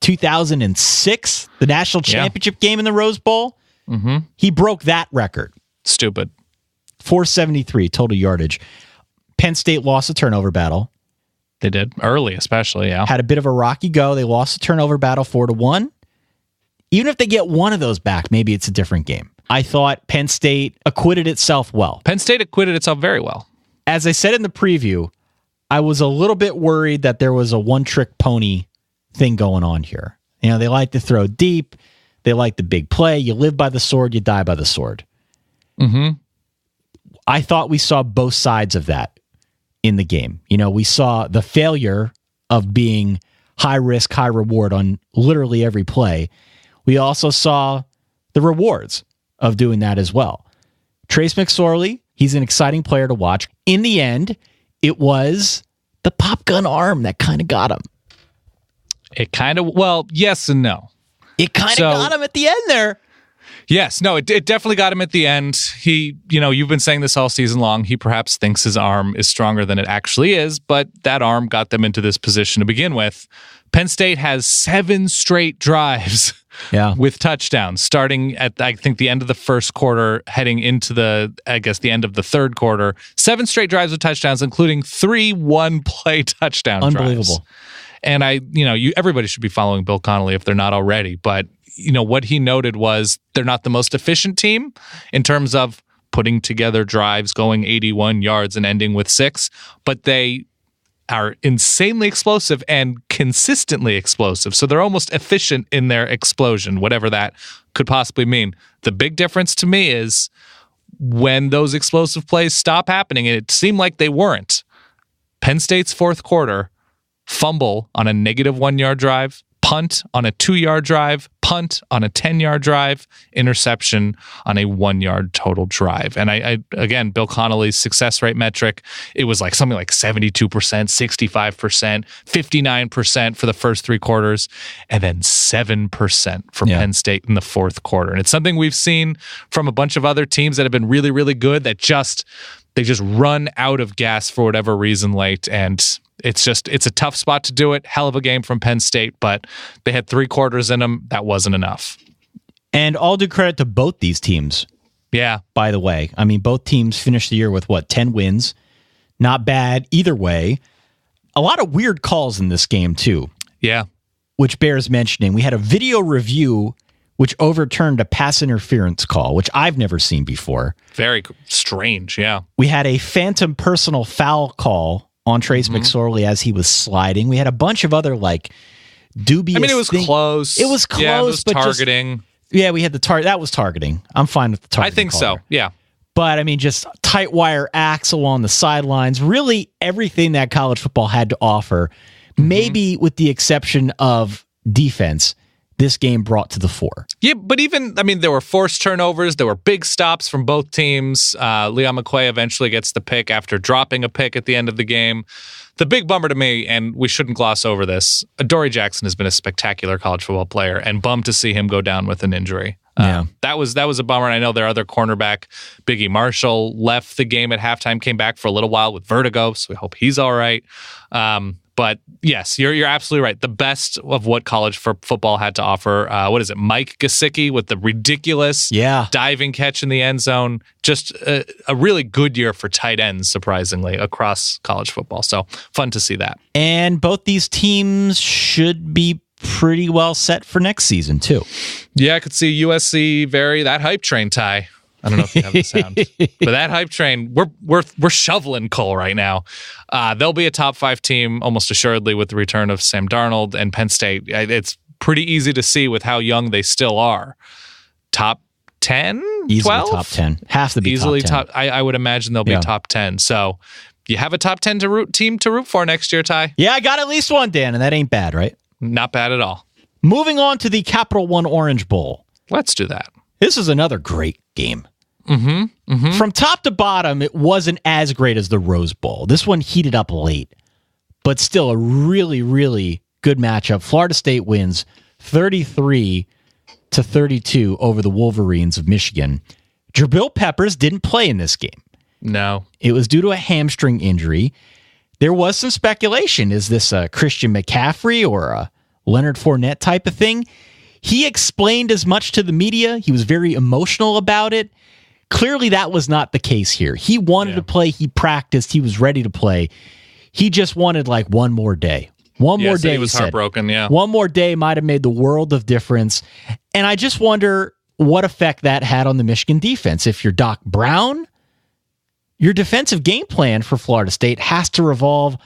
2006, the national championship game in the Rose Bowl. Mm-hmm. He broke that record. Stupid. 473 total yardage. Penn State lost the turnover battle. They did early, especially. Yeah, had a bit of a rocky go. They lost the turnover battle 4-1. Even if they get one of those back, maybe it's a different game. I thought Penn State acquitted itself well. Penn State acquitted itself very well. As I said in the preview, I was a little bit worried that there was a one-trick pony thing going on here. They like to throw deep. They like the big play. You live by the sword, you die by the sword. Mm-hmm. I thought we saw both sides of that in the game. We saw the failure of being high risk, high reward on literally every play. We also saw the rewards of doing that as well. Trace McSorley, he's an exciting player to watch. In the end, it was the pop gun arm that kind of got him. It kind of, yes and no. It kind of got him at the end there. Yes, no, it definitely got him at the end. He, you've been saying this all season long. He perhaps thinks his arm is stronger than it actually is, but that arm got them into this position to begin with. Penn State has 7 straight drives with touchdowns, starting at, I think, the end of the first quarter, heading into the end of the third quarter. 7 straight drives with touchdowns, including 3 one-play touchdown Unbelievable. drives. And everybody should be following Bill Connolly if they're not already, but what he noted was they're not the most efficient team in terms of putting together drives, going 81 yards and ending with 6, but they are insanely explosive and consistently explosive. So they're almost efficient in their explosion, whatever that could possibly mean. The big difference to me is when those explosive plays stop happening, and it seemed like they weren't. Penn State's fourth quarter, fumble on a negative 1-yard drive, punt on a 2-yard drive, punt on a 10-yard drive, interception on a 1-yard total drive. And I again, Bill Connolly's success rate metric, it was like something like 72%, 65%, 59% for the first 3 quarters, and then 7% for Penn State in the fourth quarter. And it's something we've seen from a bunch of other teams that have been really, really good that they just run out of gas for whatever reason late. And it's a tough spot to do it. Hell of a game from Penn State, but they had 3 quarters in them. That wasn't enough. And all due credit to both these teams. Yeah. By the way, both teams finished the year with 10 wins. Not bad either way. A lot of weird calls in this game too. Yeah. Which bears mentioning. We had a video review which overturned a pass interference call, which I've never seen before. Very strange, yeah. We had a phantom personal foul call on Trace McSorley as he was sliding. We had a bunch of other dubious. It was close. It was close, yeah, it was but targeting. We had the target. That was targeting. I'm fine with the targeting. I think caller. so. Yeah. But just tight wire acts along the sidelines. Really, everything that college football had to offer. Maybe with the exception of defense, this game brought to the fore. Yeah, but even, there were forced turnovers. There were big stops from both teams. Leon McQuay eventually gets the pick after dropping a pick at the end of the game. The big bummer to me, and we shouldn't gloss over this, Adoree Jackson has been a spectacular college football player, and bummed to see him go down with an injury. That was a bummer, and I know their other cornerback, Biggie Marshall, left the game at halftime, came back for a little while with vertigo, so we hope he's all right. But yes, you're absolutely right. The best of what college football had to offer. What is it? Mike Gesicki with the ridiculous diving catch in the end zone. Just a really good year for tight ends, surprisingly, across college football. So fun to see that. And both these teams should be pretty well set for next season, too. Yeah, I could see USC that hype train, Ty. I don't know if you have the sound, but that hype train, we're shoveling coal right now. They'll be a top 5 team almost assuredly with the return of Sam Darnold and Penn State. It's pretty easy to see with how young they still are. Top 10, easily 12? Top 10, have to be easily top 10. I would imagine they'll be top 10. So you have a top 10 team to root for next year, Ty. Yeah, I got at least one, Dan, and that ain't bad, right? Not bad at all. Moving on to the Capital One Orange Bowl. Let's do that. This is another great game. Mm-hmm. Mm-hmm. From top to bottom, it wasn't as great as the Rose Bowl. This one heated up late, but still a really, really good matchup. Florida State wins 33-32 over the Wolverines of Michigan. Jabril Peppers didn't play in this game. No. It was due to a hamstring injury. There was some speculation. Is this a Christian McCaffrey or a Leonard Fournette type of thing? He explained as much to the media. He was very emotional about it. Clearly, that was not the case here. He wanted to play. He practiced. He was ready to play. He just wanted one more day. One more day. He was heartbroken, One more day might have made the world of difference. And I just wonder what effect that had on the Michigan defense. If you're Doc Brown, your defensive game plan for Florida State has to revolve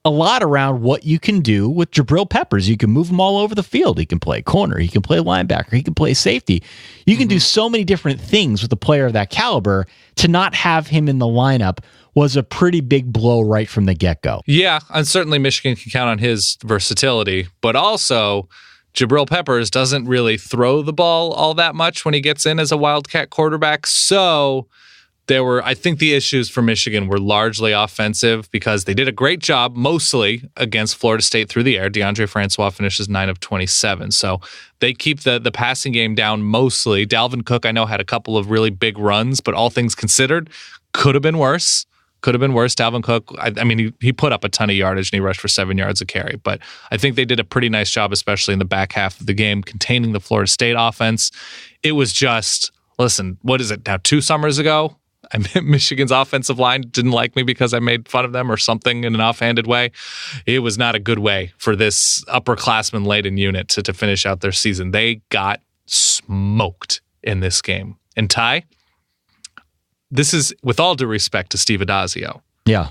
a lot around what you can do with Jabril Peppers. You can move him all over the field. He can play corner. He can play linebacker. He can play safety. You can do so many different things with a player of that caliber. To not have him in the lineup was a pretty big blow right from the get-go. Yeah, and certainly Michigan can count on his versatility, but also Jabril Peppers doesn't really throw the ball all that much when he gets in as a Wildcat quarterback. So I think the issues for Michigan were largely offensive because they did a great job mostly against Florida State through the air. DeAndre Francois finishes 9 of 27. So they keep the passing game down mostly. Dalvin Cook, I know, had a couple of really big runs, but all things considered, could have been worse. Dalvin Cook, I mean, he put up a ton of yardage and he rushed for 7 yards a carry. But I think they did a pretty nice job, especially in the back half of the game, containing the Florida State offense. It was just, listen, what is it now, 2 summers ago? Michigan's offensive line didn't like me because I made fun of them or something in an offhanded way. It was not a good way for this upperclassman-laden unit to finish out their season. They got smoked in this game. And Ty, this is with all due respect to Steve Adazio. Yeah.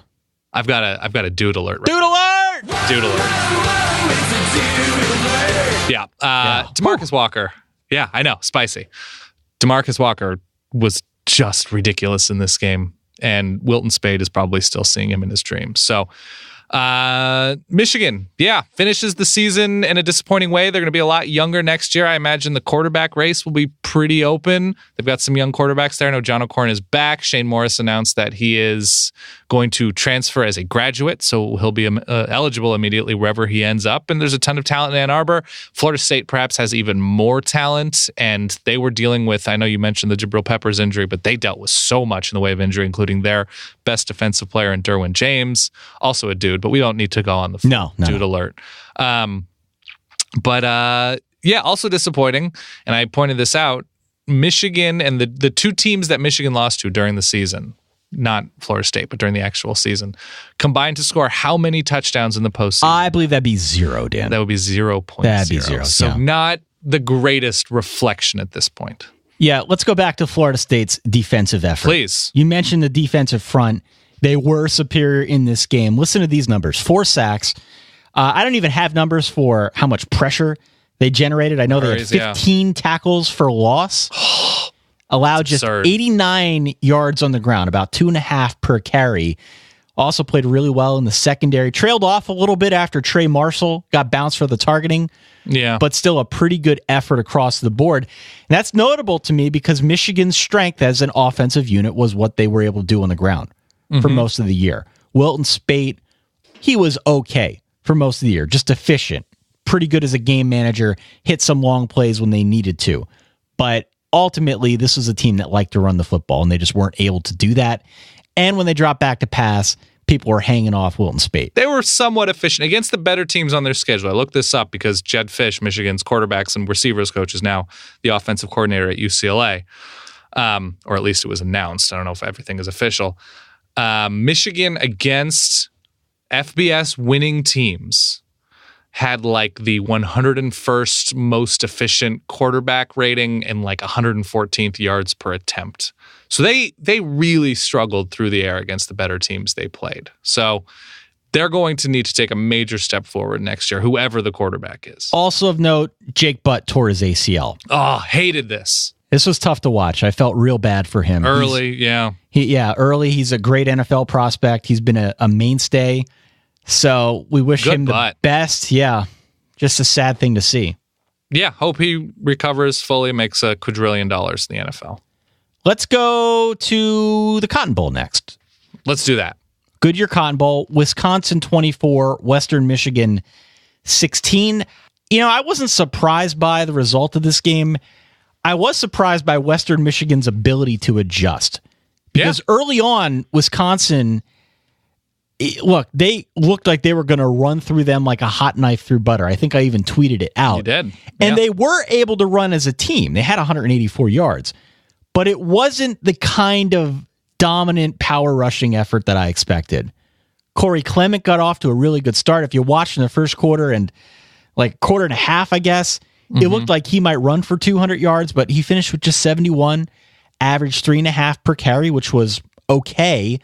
I've got a dude alert. Dude alert! Dude alert. Yeah. DeMarcus Walker. Yeah, I know. Spicy. DeMarcus Walker was just ridiculous in this game. And Wilton Spade is probably still seeing him in his dreams. So Michigan, finishes the season in a disappointing way. They're going to be a lot younger next year. I imagine the quarterback race will be pretty open. They've got some young quarterbacks there. I know John O'Corn is back. Shane Morris announced that he is going to transfer as a graduate, so he'll be eligible immediately wherever he ends up. And there's a ton of talent in Ann Arbor. Florida State perhaps has even more talent, and they were dealing with, I know you mentioned the Jabril Peppers injury, but they dealt with so much in the way of injury, including their best defensive player in Derwin James, also a dude, but we don't need to go on the dude alert. Also disappointing, and I pointed this out, Michigan and the 2 teams that Michigan lost to during the season, not Florida State, but during the actual season, combined to score how many touchdowns in the postseason? I believe that'd be 0, Dan. That would be 0.0. That'd be 0. So not the greatest reflection at this point. Yeah, let's go back to Florida State's defensive effort. Please. You mentioned the defensive front. They were superior in this game. Listen to these numbers. 4 sacks. I don't even have numbers for how much pressure they generated. I know they had 15 tackles for loss. Allowed just 89 yards on the ground, about 2.5 per carry. Also played really well in the secondary. Trailed off a little bit after Trey Marshall got bounced for the targeting. Yeah. But still a pretty good effort across the board. And that's notable to me because Michigan's strength as an offensive unit was what they were able to do on the ground for most of the year. Wilton Spate, he was okay for most of the year. Just efficient. Pretty good as a game manager. Hit some long plays when they needed to. But ultimately, this was a team that liked to run the football, and they just weren't able to do that. And when they dropped back to pass, people were hanging off Wilton Spate. They were somewhat efficient against the better teams on their schedule. I looked this up because Jed Fish, Michigan's quarterbacks and receivers coach, is now the offensive coordinator at UCLA. Or at least it was announced. I don't know if everything is official. Michigan against FBS winning teams had like the 101st most efficient quarterback rating and like 114th yards per attempt. So they really struggled through the air against the better teams they played. So they're going to need to take a major step forward next year, whoever the quarterback is. Also of note, Jake Butt tore his ACL. Oh, hated this. This was tough to watch. I felt real bad for him. Early. Early. He's a great NFL prospect. He's been a mainstay. So we wish him the best. Yeah. Just a sad thing to see. Yeah. Hope he recovers fully, makes $1 quadrillion in the NFL. Let's go to the Cotton Bowl next. Let's do that. Goodyear Cotton Bowl, Wisconsin 24, Western Michigan 16. I wasn't surprised by the result of this game. I was surprised by Western Michigan's ability to adjust. Because early on, Wisconsin, they looked like they were going to run through them like a hot knife through butter. I think I even tweeted it out. You did. And they were able to run as a team. They had 184 yards. But it wasn't the kind of dominant power rushing effort that I expected. Corey Clement got off to a really good start. If you watched in the first quarter and like quarter and a half, I guess, it looked like he might run for 200 yards, but he finished with just 71, averaged 3.5 per carry, which was okay.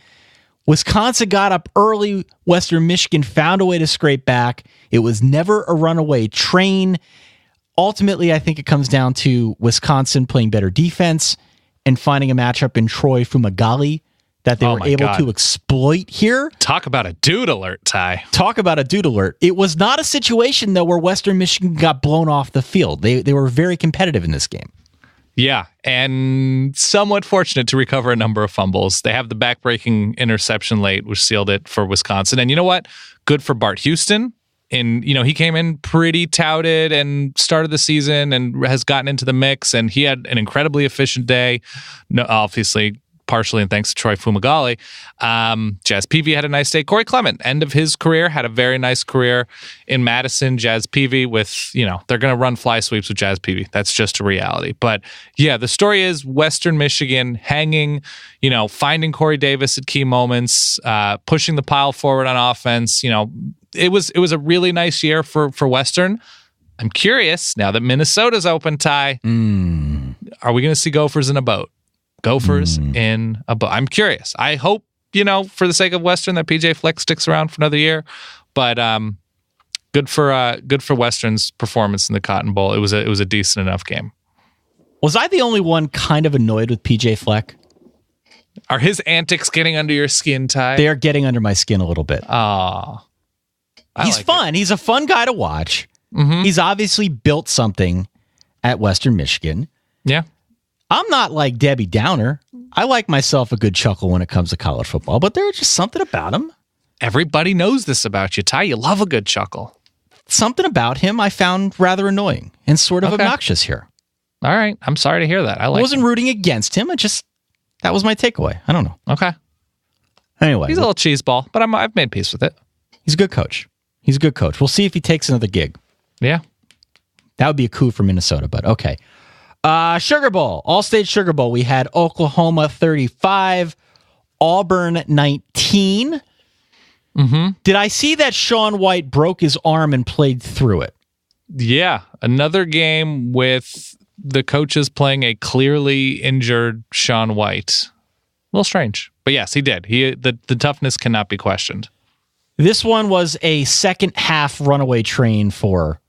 Wisconsin got up early. Western Michigan found a way to scrape back. It was never a runaway train. Ultimately, I think it comes down to Wisconsin playing better defense and finding a matchup in Troy Fumagalli that they were able to exploit here. Talk about a dude alert, Ty. Talk about a dude alert. It was not a situation, though, where Western Michigan got blown off the field. They were very competitive in this game. Yeah, and somewhat fortunate to recover a number of fumbles. They have the backbreaking interception late, which sealed it for Wisconsin. And you know what? Good for Bart Houston. And, he came in pretty touted and started the season and has gotten into the mix. And he had an incredibly efficient day. No, obviously, partially and thanks to Troy Fumagalli. Jazz Peavy had a nice day. Corey Clement, end of his career, had a very nice career in Madison. Jazz Peavy with, they're going to run fly sweeps with Jazz Peavy. That's just a reality. But yeah, the story is Western Michigan hanging, finding Corey Davis at key moments, pushing the pile forward on offense. It was a really nice year for Western. I'm curious, now that Minnesota's open, Ty, are we going to see Gophers in a boat? Gophers in a boat. I'm curious. I hope, for the sake of Western, that PJ Fleck sticks around for another year. But good for Western's performance in the Cotton Bowl. It was a decent enough game. Was I the only one kind of annoyed with PJ Fleck? Are his antics getting under your skin, Ty? They are getting under my skin a little bit. He's fun. He's a fun guy to watch. Mm-hmm. He's obviously built something at Western Michigan. Yeah. I'm not like Debbie Downer. I like myself a good chuckle when it comes to college football, but there's just something about him. Everybody knows this about you, Ty. You love a good chuckle. Something about him I found rather annoying and sort of obnoxious here. All right. I'm sorry to hear that. I wasn't rooting against him. That was my takeaway. I don't know. Okay. Anyway. He's a little cheeseball, but I've made peace with it. He's a good coach. We'll see if he takes another gig. Yeah. That would be a coup for Minnesota, but okay. Sugar Bowl, All-State Sugar Bowl. We had Oklahoma 35, Auburn 19. Mm-hmm. Did I see that Shaun White broke his arm and played through it? Yeah, another game with the coaches playing a clearly injured Shaun White. A little strange, but yes, he did. The toughness cannot be questioned. This one was a second half runaway train for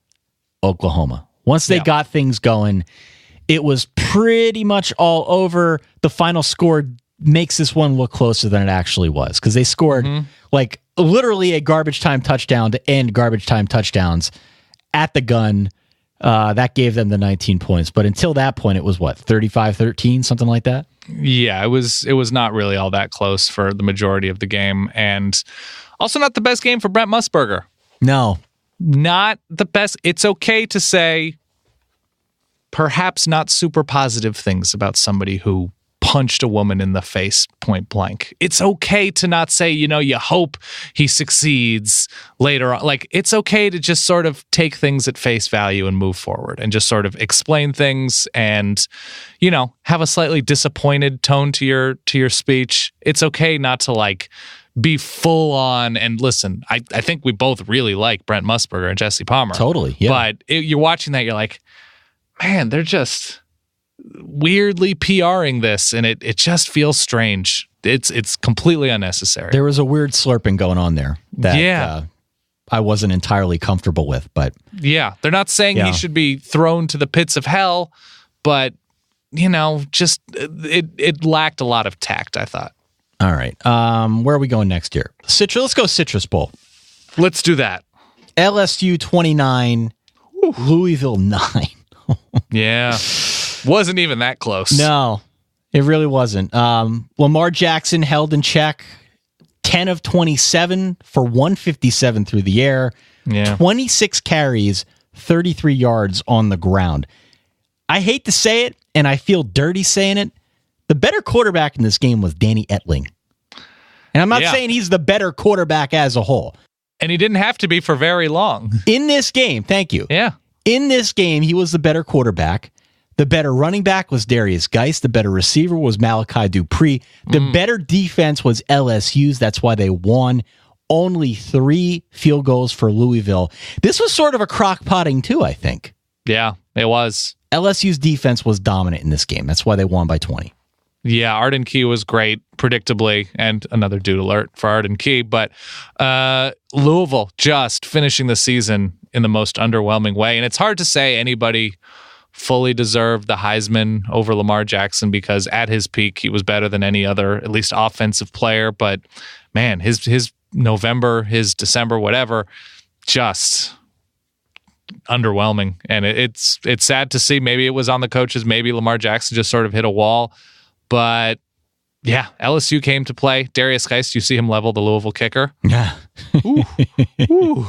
Oklahoma. Once they got things going, it was pretty much all over. The final score makes this one look closer than it actually was because they scored like literally a garbage time touchdown to end garbage time touchdowns at the gun. That gave them the 19 points. But until that point, it was what, 35-13, something like that? Yeah, it was not really all that close for the majority of the game. And also not the best game for Brent Musburger. No. Not the best. It's okay to say perhaps not super positive things about somebody who punched a woman in the face point blank. It's okay to not say, you hope he succeeds later on. Like, it's okay to just sort of take things at face value and move forward and just sort of explain things and, have a slightly disappointed tone to your speech. It's okay not to be full on. And listen, I think we both really like Brent Musburger and Jesse Palmer. Totally. Yeah. But you're watching that, you're like, man, they're just weirdly PRing this, and it just feels strange. It's completely unnecessary. There was a weird slurping going on there that I wasn't entirely comfortable with, but yeah, they're not saying he should be thrown to the pits of hell, but just it lacked a lot of tact, I thought. All right, where are we going next year? Let's go Citrus Bowl. Let's do that. LSU 29, Louisville 9. Yeah. Wasn't even that close. No, it really wasn't. Lamar Jackson held in check 10 of 27 for 157 through the air. Yeah. 26 carries, 33 yards on the ground. I hate to say it, and I feel dirty saying it. The better quarterback in this game was Danny Etling. And I'm not saying he's the better quarterback as a whole. And he didn't have to be for very long. In this game, thank you. Yeah. In this game, he was the better quarterback. The better running back was Darius Geis. The better receiver was Malachi Dupree. The better defense was LSU's. That's why they won. Only 3 field goals for Louisville. This was sort of a crock-potting too, I think. Yeah, it was. LSU's defense was dominant in this game. That's why they won by 20. Yeah, Arden Key was great, predictably, and another dude alert for Arden Key. But Louisville just finishing the season in the most underwhelming way. And it's hard to say anybody fully deserved the Heisman over Lamar Jackson because at his peak, he was better than any other, at least offensive player. But man, his November, his December, whatever, just underwhelming. And it's sad to see. Maybe it was on the coaches. Maybe Lamar Jackson just sort of hit a wall. But yeah, LSU came to play. Darius Geist, you see him level the Louisville kicker. Yeah. Ooh. Ooh.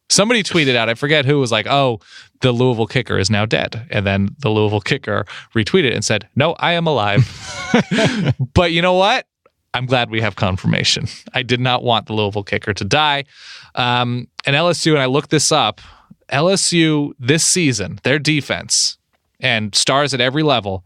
Somebody tweeted out, I forget who, was like, oh, the Louisville kicker is now dead. And then the Louisville kicker retweeted and said, no, I am alive. But you know what? I'm glad we have confirmation. I did not want the Louisville kicker to die. And LSU, and I looked this up, LSU this season, their defense, and stars at every level,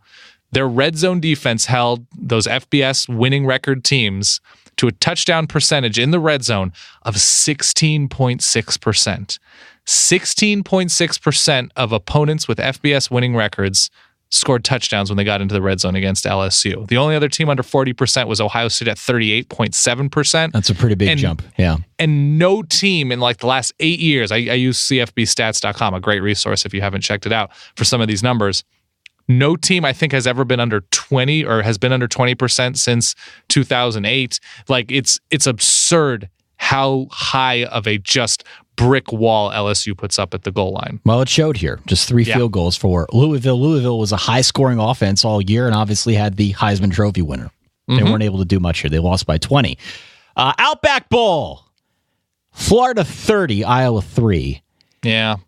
their red zone defense held those FBS winning record teams to a touchdown percentage in the red zone of 16.6%. 16.6% of opponents with FBS winning records scored touchdowns when they got into the red zone against LSU. The only other team under 40% was Ohio State at 38.7%. That's a pretty big jump. Yeah. And no team in like the last 8 years, I use cfbstats.com, a great resource if you haven't checked it out for some of these numbers. No team, I think, has ever been under 20 or has been under 20% since 2008. Like, it's absurd how high of a just brick wall LSU puts up at the goal line. Well, it showed here. Just 3 field goals for Louisville. Louisville was a high-scoring offense all year and obviously had the Heisman Trophy winner. They weren't able to do much here. They lost by 20. Outback Bowl. Florida 30, Iowa 3. Yeah.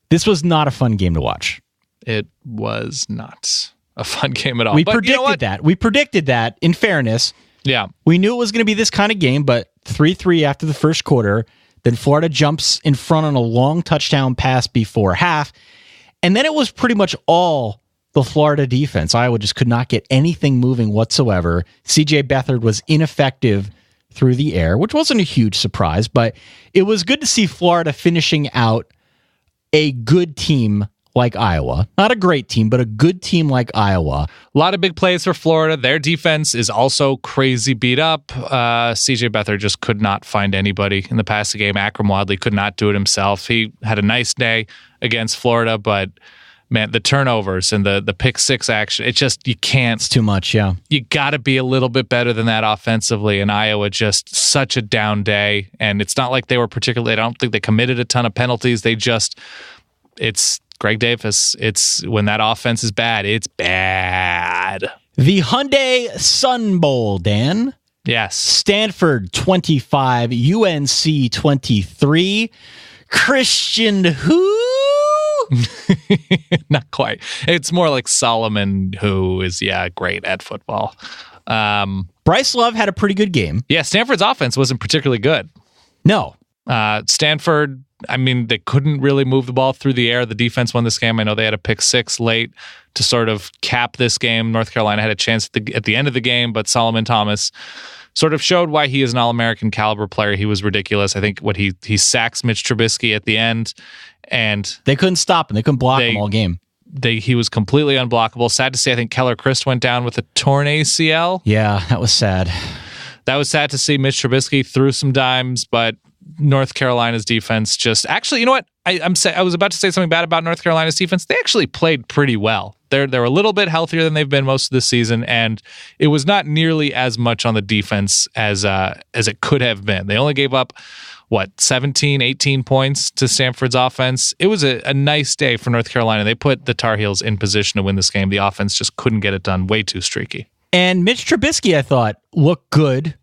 This was not a fun game to watch. It was not a fun game at all. We predicted that. We predicted that, in fairness. Yeah. We knew it was going to be this kind of game, but 3-3 after the first quarter. Then Florida jumps in front on a long touchdown pass before half. And then it was pretty much all the Florida defense. Iowa just could not get anything moving whatsoever. C.J. Beathard was ineffective through the air, which wasn't a huge surprise, but it was good to see Florida finishing out a good team like Iowa. Not a great team, but a good team like Iowa. A lot of big plays for Florida. Their defense is also crazy beat up. CJ Beathard just could not find anybody in the passing game. Akram Wadley could not do it himself. He had a nice day against Florida, but man, the turnovers and the pick six action, it just, you can't. It's too much, yeah. You got to be a little bit better than that offensively, and Iowa just such a down day. And it's not like they were particularly, I don't think they committed a ton of penalties. They just, it's Greg Davis. It's when that offense is bad, it's bad. The Hyundai Sun Bowl, Dan. Yes. Stanford 25, UNC 23. Christian who? Not quite. It's more like Solomon, who is, great at football. Bryce Love had a pretty good game. Yeah, Stanford's offense wasn't particularly good. No. Stanford, I mean, they couldn't really move the ball through the air. The defense won this game. I know they had a pick six late to sort of cap this game. North Carolina had a chance at the end of the game, but Solomon Thomas sort of showed why he is an All-American caliber player. He was ridiculous. I think he sacks Mitch Trubisky at the end, and they couldn't stop him. They couldn't block him all game. He was completely unblockable. Sad to say, I think Keller Christ went down with a torn ACL. Yeah, that was sad. That was sad to see. Mitch Trubisky threw some dimes, but North Carolina's defense just... Actually, you know what? I was about to say something bad about North Carolina's defense. They actually played pretty well. They're a little bit healthier than they've been most of the season, and it was not nearly as much on the defense as it could have been. They only gave up, 17, 18 points to Stanford's offense. It was a nice day for North Carolina. They put the Tar Heels in position to win this game. The offense just couldn't get it done. Way too streaky. And Mitch Trubisky, I thought, looked good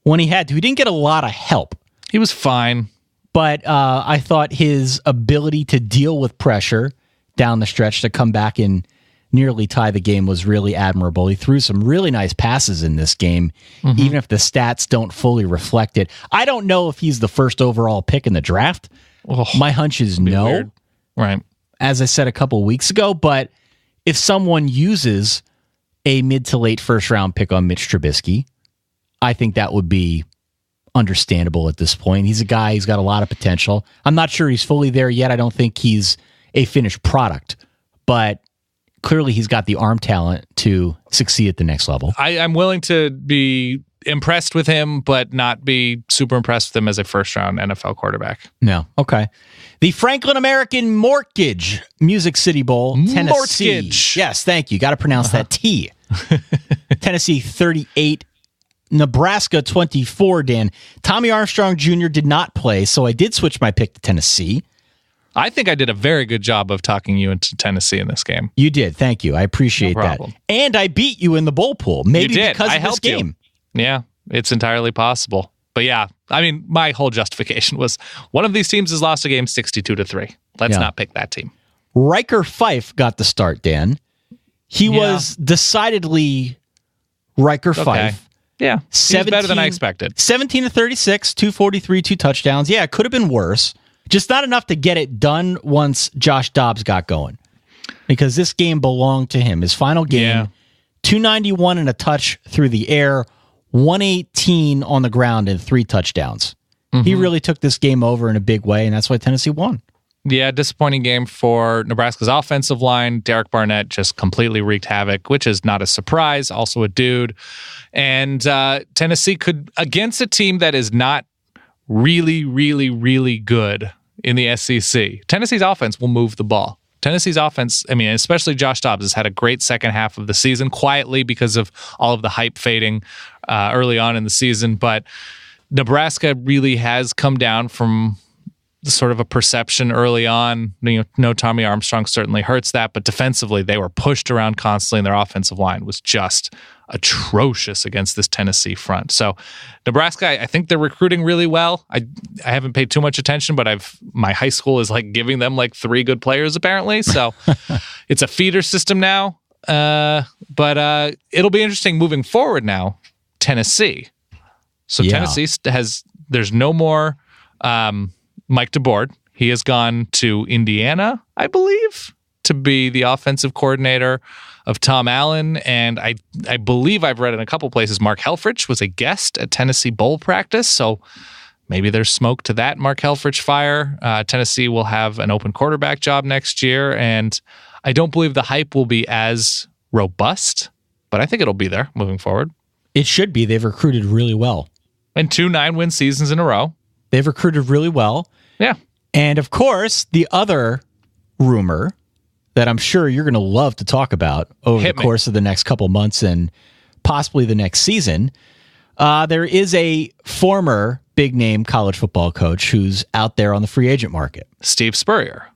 when he had to. He didn't get a lot of help. He was fine. But I thought his ability to deal with pressure down the stretch to come back and nearly tie the game was really admirable. He threw some really nice passes in this game, even if the stats don't fully reflect it. I don't know if he's the first overall pick in the draft. My hunch is no. Weird. Right. As I said a couple weeks ago, but if someone uses a mid to late first round pick on Mitch Trubisky, I think that would be understandable at this point. He's a guy, he's got a lot of potential. I'm not sure he's fully there yet. I don't think he's a finished product, but clearly he's got the arm talent to succeed at the next level. I'm willing to be impressed with him, but not be super impressed with him as a first-round NFL quarterback. No. Okay. The Franklin American Mortgage Music City Bowl, Tennessee. Mortgage. Yes, thank you. Got to pronounce that T. Tennessee 38, Nebraska 24, Dan. Tommy Armstrong Jr. did not play, so I did switch my pick to Tennessee. I think I did a very good job of talking you into Tennessee in this game. You did. Thank you. I appreciate that. And I beat you in the bowl pool. Maybe you did. because I of helped this game. You. Yeah, it's entirely possible. But yeah, I mean, my whole justification was one of these teams has lost a game 62-3. Let's not pick that team. Riker Fife got the start, Dan. He was decidedly Riker Fife. Yeah, he's better than I expected. 17-36, 243, 2 touchdowns. Yeah, it could have been worse. Just not enough to get it done once Josh Dobbs got going. Because this game belonged to him. His final game, 291 and a touch through the air, 118 on the ground and 3 touchdowns. He really took this game over in a big way, and that's why Tennessee won. Yeah, disappointing game for Nebraska's offensive line. Derek Barnett just completely wreaked havoc, which is not a surprise, also a dude. And Tennessee could, against a team that is not really, really, really good in the SEC, Tennessee's offense will move the ball. Tennessee's offense, I mean, especially Josh Dobbs, has had a great second half of the season, quietly because of all of the hype fading early on in the season. But Nebraska really has come down from sort of a perception early on. No, Tommy Armstrong certainly hurts that, but defensively, they were pushed around constantly, and their offensive line was just atrocious against this Tennessee front. So Nebraska, I think they're recruiting really well. I haven't paid too much attention, but my high school is like giving them like 3 good players apparently. So it's a feeder system now. But it'll be interesting moving forward now. Tennessee. So Tennessee there's no more Mike DeBoard. He has gone to Indiana, I believe, to be the offensive coordinator of Tom Allen. And I believe I've read in a couple places Mark Helfrich was a guest at Tennessee Bowl practice. So maybe there's smoke to that Mark Helfrich fire. Tennessee will have an open quarterback job next year. And I don't believe the hype will be as robust, but I think it'll be there moving forward. It should be. They've recruited really well. And 2 9-win seasons in a row. They've recruited really well. Yeah. And of course, the other rumor that I'm sure you're going to love to talk about over the course of the next couple months and possibly the next season, there is a former big-name college football coach who's out there on the free agent market. Steve Spurrier.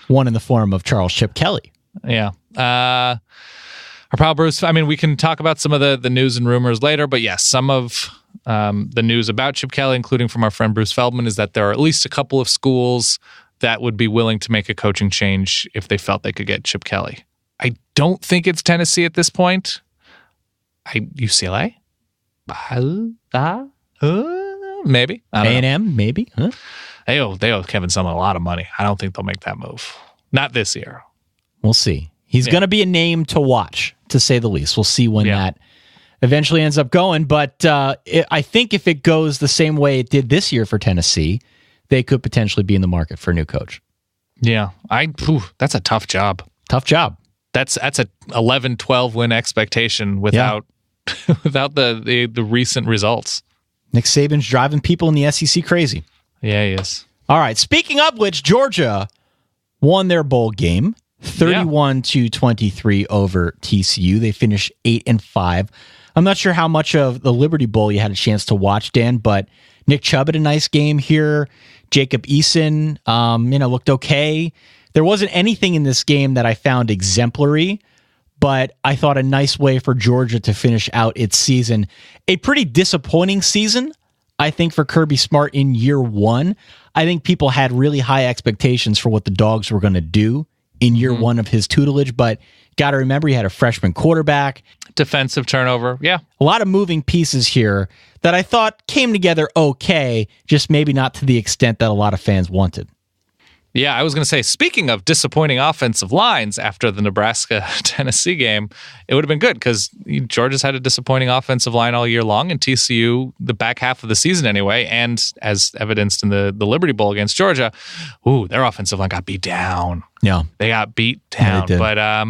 One in the form of Charles Chip Kelly. Yeah. Our pal Bruce, I mean, we can talk about some of the news and rumors later, but yes, some of the news about Chip Kelly, including from our friend Bruce Feldman, is that there are at least a couple of schools that would be willing to make a coaching change if they felt they could get Chip Kelly. I don't think it's Tennessee at this point. UCLA? Maybe. A&M, maybe. Huh? They owe Kevin Sumlin a lot of money. I don't think they'll make that move. Not this year. We'll see. He's going to be a name to watch, to say the least. We'll see when that eventually ends up going. But I think if it goes the same way it did this year for Tennessee, they could potentially be in the market for a new coach. Yeah. That's a tough job. Tough job. That's a 11-12 win expectation without without the recent results. Nick Saban's driving people in the SEC crazy. Yeah, he is. All right. Speaking of which, Georgia won their bowl game 31-23 over TCU. They finished 8-5. I'm not sure how much of the Liberty Bowl you had a chance to watch, Dan, but Nick Chubb had a nice game here. Jacob Eason, looked okay. There wasn't anything in this game that I found exemplary, but I thought a nice way for Georgia to finish out its season. A pretty disappointing season, I think, for Kirby Smart in year 1. I think people had really high expectations for what the Dogs were going to do in year 1 of his tutelage, but got to remember he had a freshman quarterback. Defensive turnover, yeah. A lot of moving pieces here that I thought came together okay, just maybe not to the extent that a lot of fans wanted. Yeah, I was going to say, speaking of disappointing offensive lines after the Nebraska-Tennessee game, it would have been good because Georgia's had a disappointing offensive line all year long, and TCU, the back half of the season anyway, and as evidenced in the Liberty Bowl against Georgia, their offensive line got beat down. Yeah. They got beat down. Yeah, but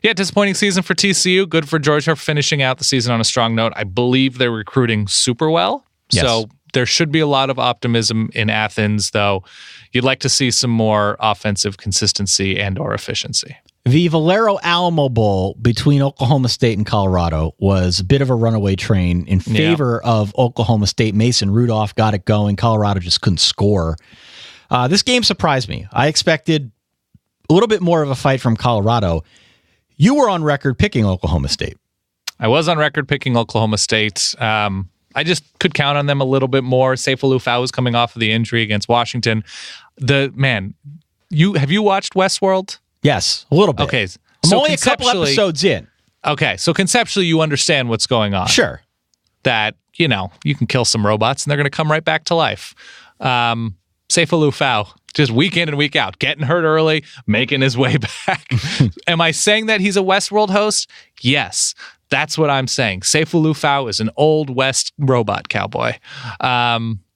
Yeah, disappointing season for TCU. Good for Georgia finishing out the season on a strong note. I believe they're recruiting super well. Yes. So there should be a lot of optimism in Athens, though you'd like to see some more offensive consistency and or efficiency. The Valero Alamo Bowl between Oklahoma State and Colorado was a bit of a runaway train in favor of Oklahoma State. Mason Rudolph got it going. Colorado just couldn't score. This game surprised me. I expected a little bit more of a fight from Colorado. You were on record picking Oklahoma State. I was on record picking Oklahoma State. I just could count on them a little bit more. Seifu Lufau was coming off of the injury against Washington. Have you watched Westworld? Yes, a little bit. Okay, I'm only a couple episodes in. Okay, so conceptually you understand what's going on. Sure. That, you can kill some robots and they're going to come right back to life. Seifu Lufau, just week in and week out, getting hurt early, making his way back. Am I saying that he's a Westworld host? Yes, that's what I'm saying. Seifu Lufau is an old West robot cowboy.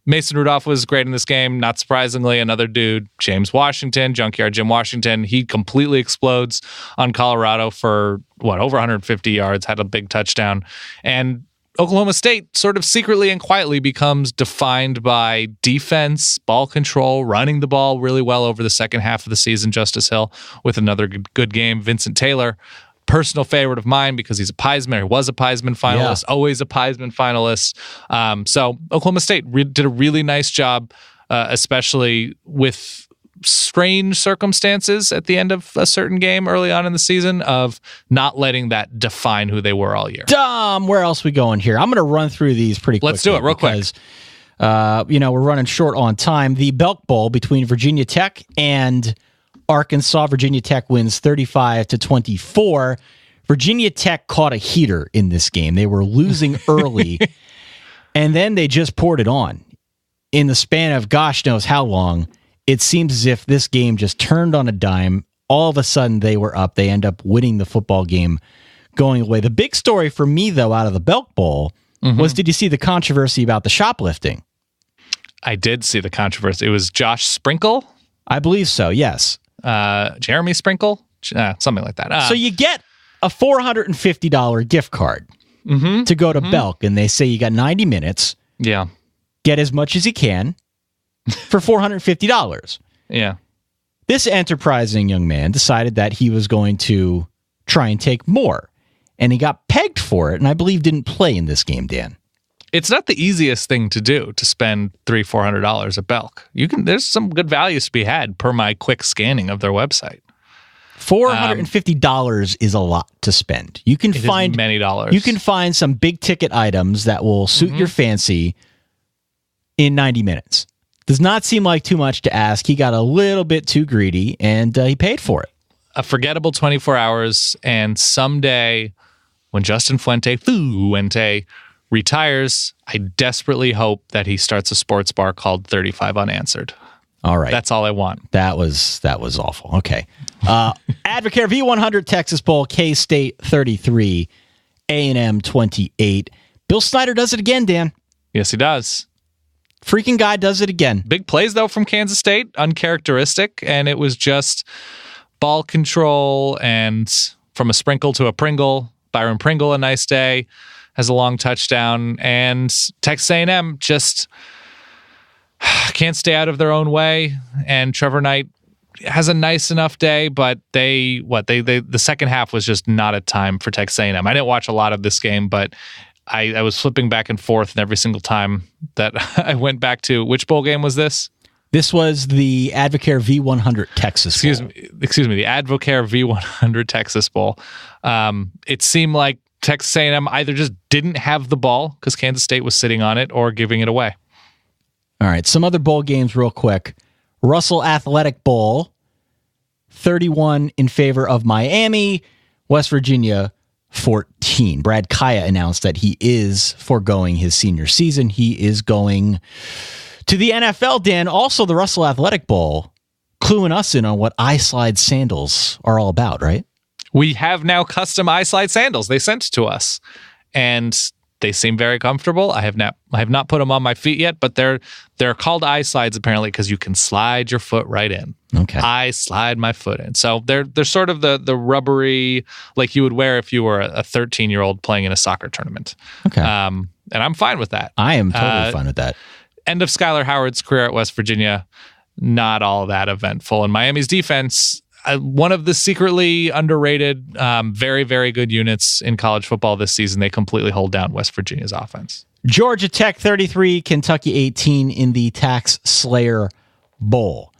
Mason Rudolph was great in this game. Not surprisingly, another dude, James Washington, Junkyard Jim Washington, he completely explodes on Colorado for, over 150 yards, had a big touchdown. And Oklahoma State sort of secretly and quietly becomes defined by defense, ball control, running the ball really well over the second half of the season. Justice Hill with another good game. Vincent Taylor, personal favorite of mine because he's a Heisman. He was a Heisman finalist, always a Heisman finalist. So Oklahoma State did a really nice job, especially with strange circumstances at the end of a certain game early on in the season of not letting that define who they were all year. Dom, where else we going here? I'm going to run through these pretty quickly. Let's do it real quick. We're running short on time. The Belk Bowl between Virginia Tech and Arkansas. Virginia Tech wins 35-24. Virginia Tech caught a heater in this game. They were losing early, and then they just poured it on. In the span of gosh knows how long, it seems as if this game just turned on a dime. All of a sudden, they were up. They end up winning the football game going away. The big story for me, though, out of the Belk Bowl was, did you see the controversy about the shoplifting? I did see the controversy. It was Josh Sprinkle? I believe so, yes. Jeremy Sprinkle? Something like that. So you get a $450 gift card to go to Belk, and they say you got 90 minutes. Yeah. Get as much as you can for $450. Yeah. This enterprising young man decided that he was going to try and take more, and he got pegged for it, and I believe didn't play in this game, Dan. It's not the easiest thing to do to spend $300-400 at Belk. There's some good values to be had per my quick scanning of their website. $450 is a lot to spend. You can find many dollars. You can find some big ticket items that will suit your fancy in 90 minutes. Does not seem like too much to ask. He got a little bit too greedy, and he paid for it. A forgettable 24 hours, and someday when Justin Fuente retires, I desperately hope that he starts a sports bar called 35 Unanswered. All right. That's all I want. That was awful. Okay. Advocare V100 Texas Bowl, K-State 33, A&M 28. Bill Snyder does it again, Dan. Yes, he does. Freaking guy does it again. Big plays, though, from Kansas State. Uncharacteristic. And it was just ball control and from a sprinkle to a Pringle. Byron Pringle, a nice day, has a long touchdown. And Texas A&M just can't stay out of their own way. And Trevor Knight has a nice enough day, but the second half was just not a time for Texas A&M. I didn't watch a lot of this game, but I was flipping back and forth, and every single time that I went back to, which bowl game was this? This was the Advocare V100 Texas Bowl. Excuse me, the Advocare V100 Texas Bowl. It seemed like Texas A&M either just didn't have the ball because Kansas State was sitting on it or giving it away. All right, some other bowl games real quick. Russell Athletic Bowl, 31 in favor of Miami. West Virginia, 14. Brad Kaya announced that he is foregoing his senior season. He is going to the NFL, Dan. Also, the Russell Athletic Bowl, cluing us in on what iSlide sandals are all about, right? We have now custom iSlide sandals. They sent to us. And They seem very comfortable. I have not put them on my feet yet, but they're called eye slides apparently because you can slide your foot right in. Okay. I slide my foot in. So they're sort of the rubbery, like you would wear if you were a 13-year-old playing in a soccer tournament. Okay. And I'm fine with that. I am totally fine with that. End of Skylar Howard's career at West Virginia, not all that eventful. And Miami's defense, one of the secretly underrated, very, very good units in college football this season. They completely hold down West Virginia's offense. Georgia Tech 33, Kentucky 18 in the Tax Slayer Bowl.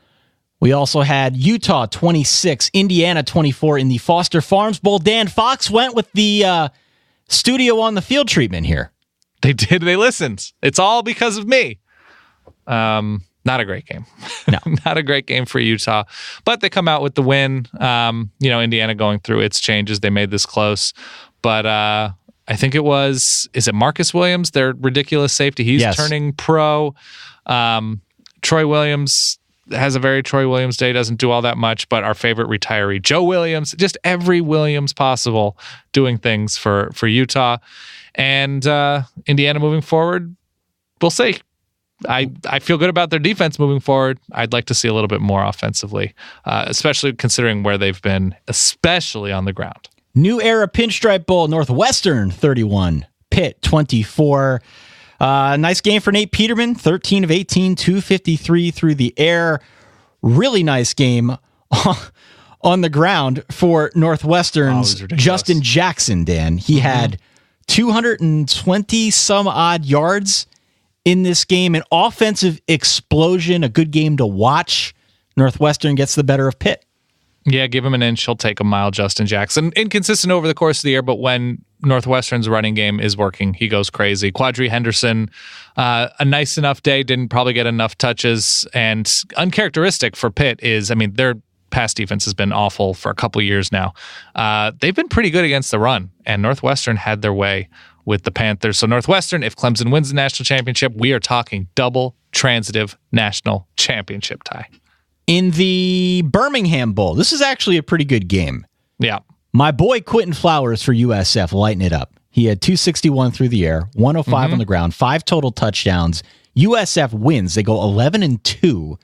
We also had Utah 26, Indiana 24 in the Foster Farms Bowl. Dan Fox went with the studio on the field treatment here. They did. They listened. It's all because of me. Not a great game. No. Not a great game for Utah. But they come out with the win. Indiana going through its changes. They made this close. But I think is it Marcus Williams, their ridiculous safety? He's turning pro. Troy Williams has a very Troy Williams day, doesn't do all that much, but our favorite retiree, Joe Williams, just every Williams possible doing things for Utah. And Indiana moving forward, we'll see. I feel good about their defense moving forward. I'd like to see a little bit more offensively, especially considering where they've been, especially on the ground. New Era Pinstripe Bowl, Northwestern 31, Pitt 24. Nice game for Nate Peterman, 13 of 18, 253 through the air. Really nice game on the ground for Northwestern's Justin Jackson, Dan. He had 220 some odd yards in this game, an offensive explosion, a good game to watch. Northwestern gets the better of Pitt. Yeah, give him an inch, he'll take a mile, Justin Jackson. Inconsistent over the course of the year, but when Northwestern's running game is working, he goes crazy. Quadri Henderson, a nice enough day, didn't probably get enough touches, and uncharacteristic for Pitt is, their pass defense has been awful for a couple years now. They've been pretty good against the run, and Northwestern had their way with the Panthers. So Northwestern, if Clemson wins the national championship, we are talking double transitive national championship tie. In the Birmingham Bowl, this is actually a pretty good game. Yeah. My boy Quentin Flowers for USF lighting it up. He had 261 through the air, 105 on the ground, 5 total touchdowns. USF wins. They go 11-2.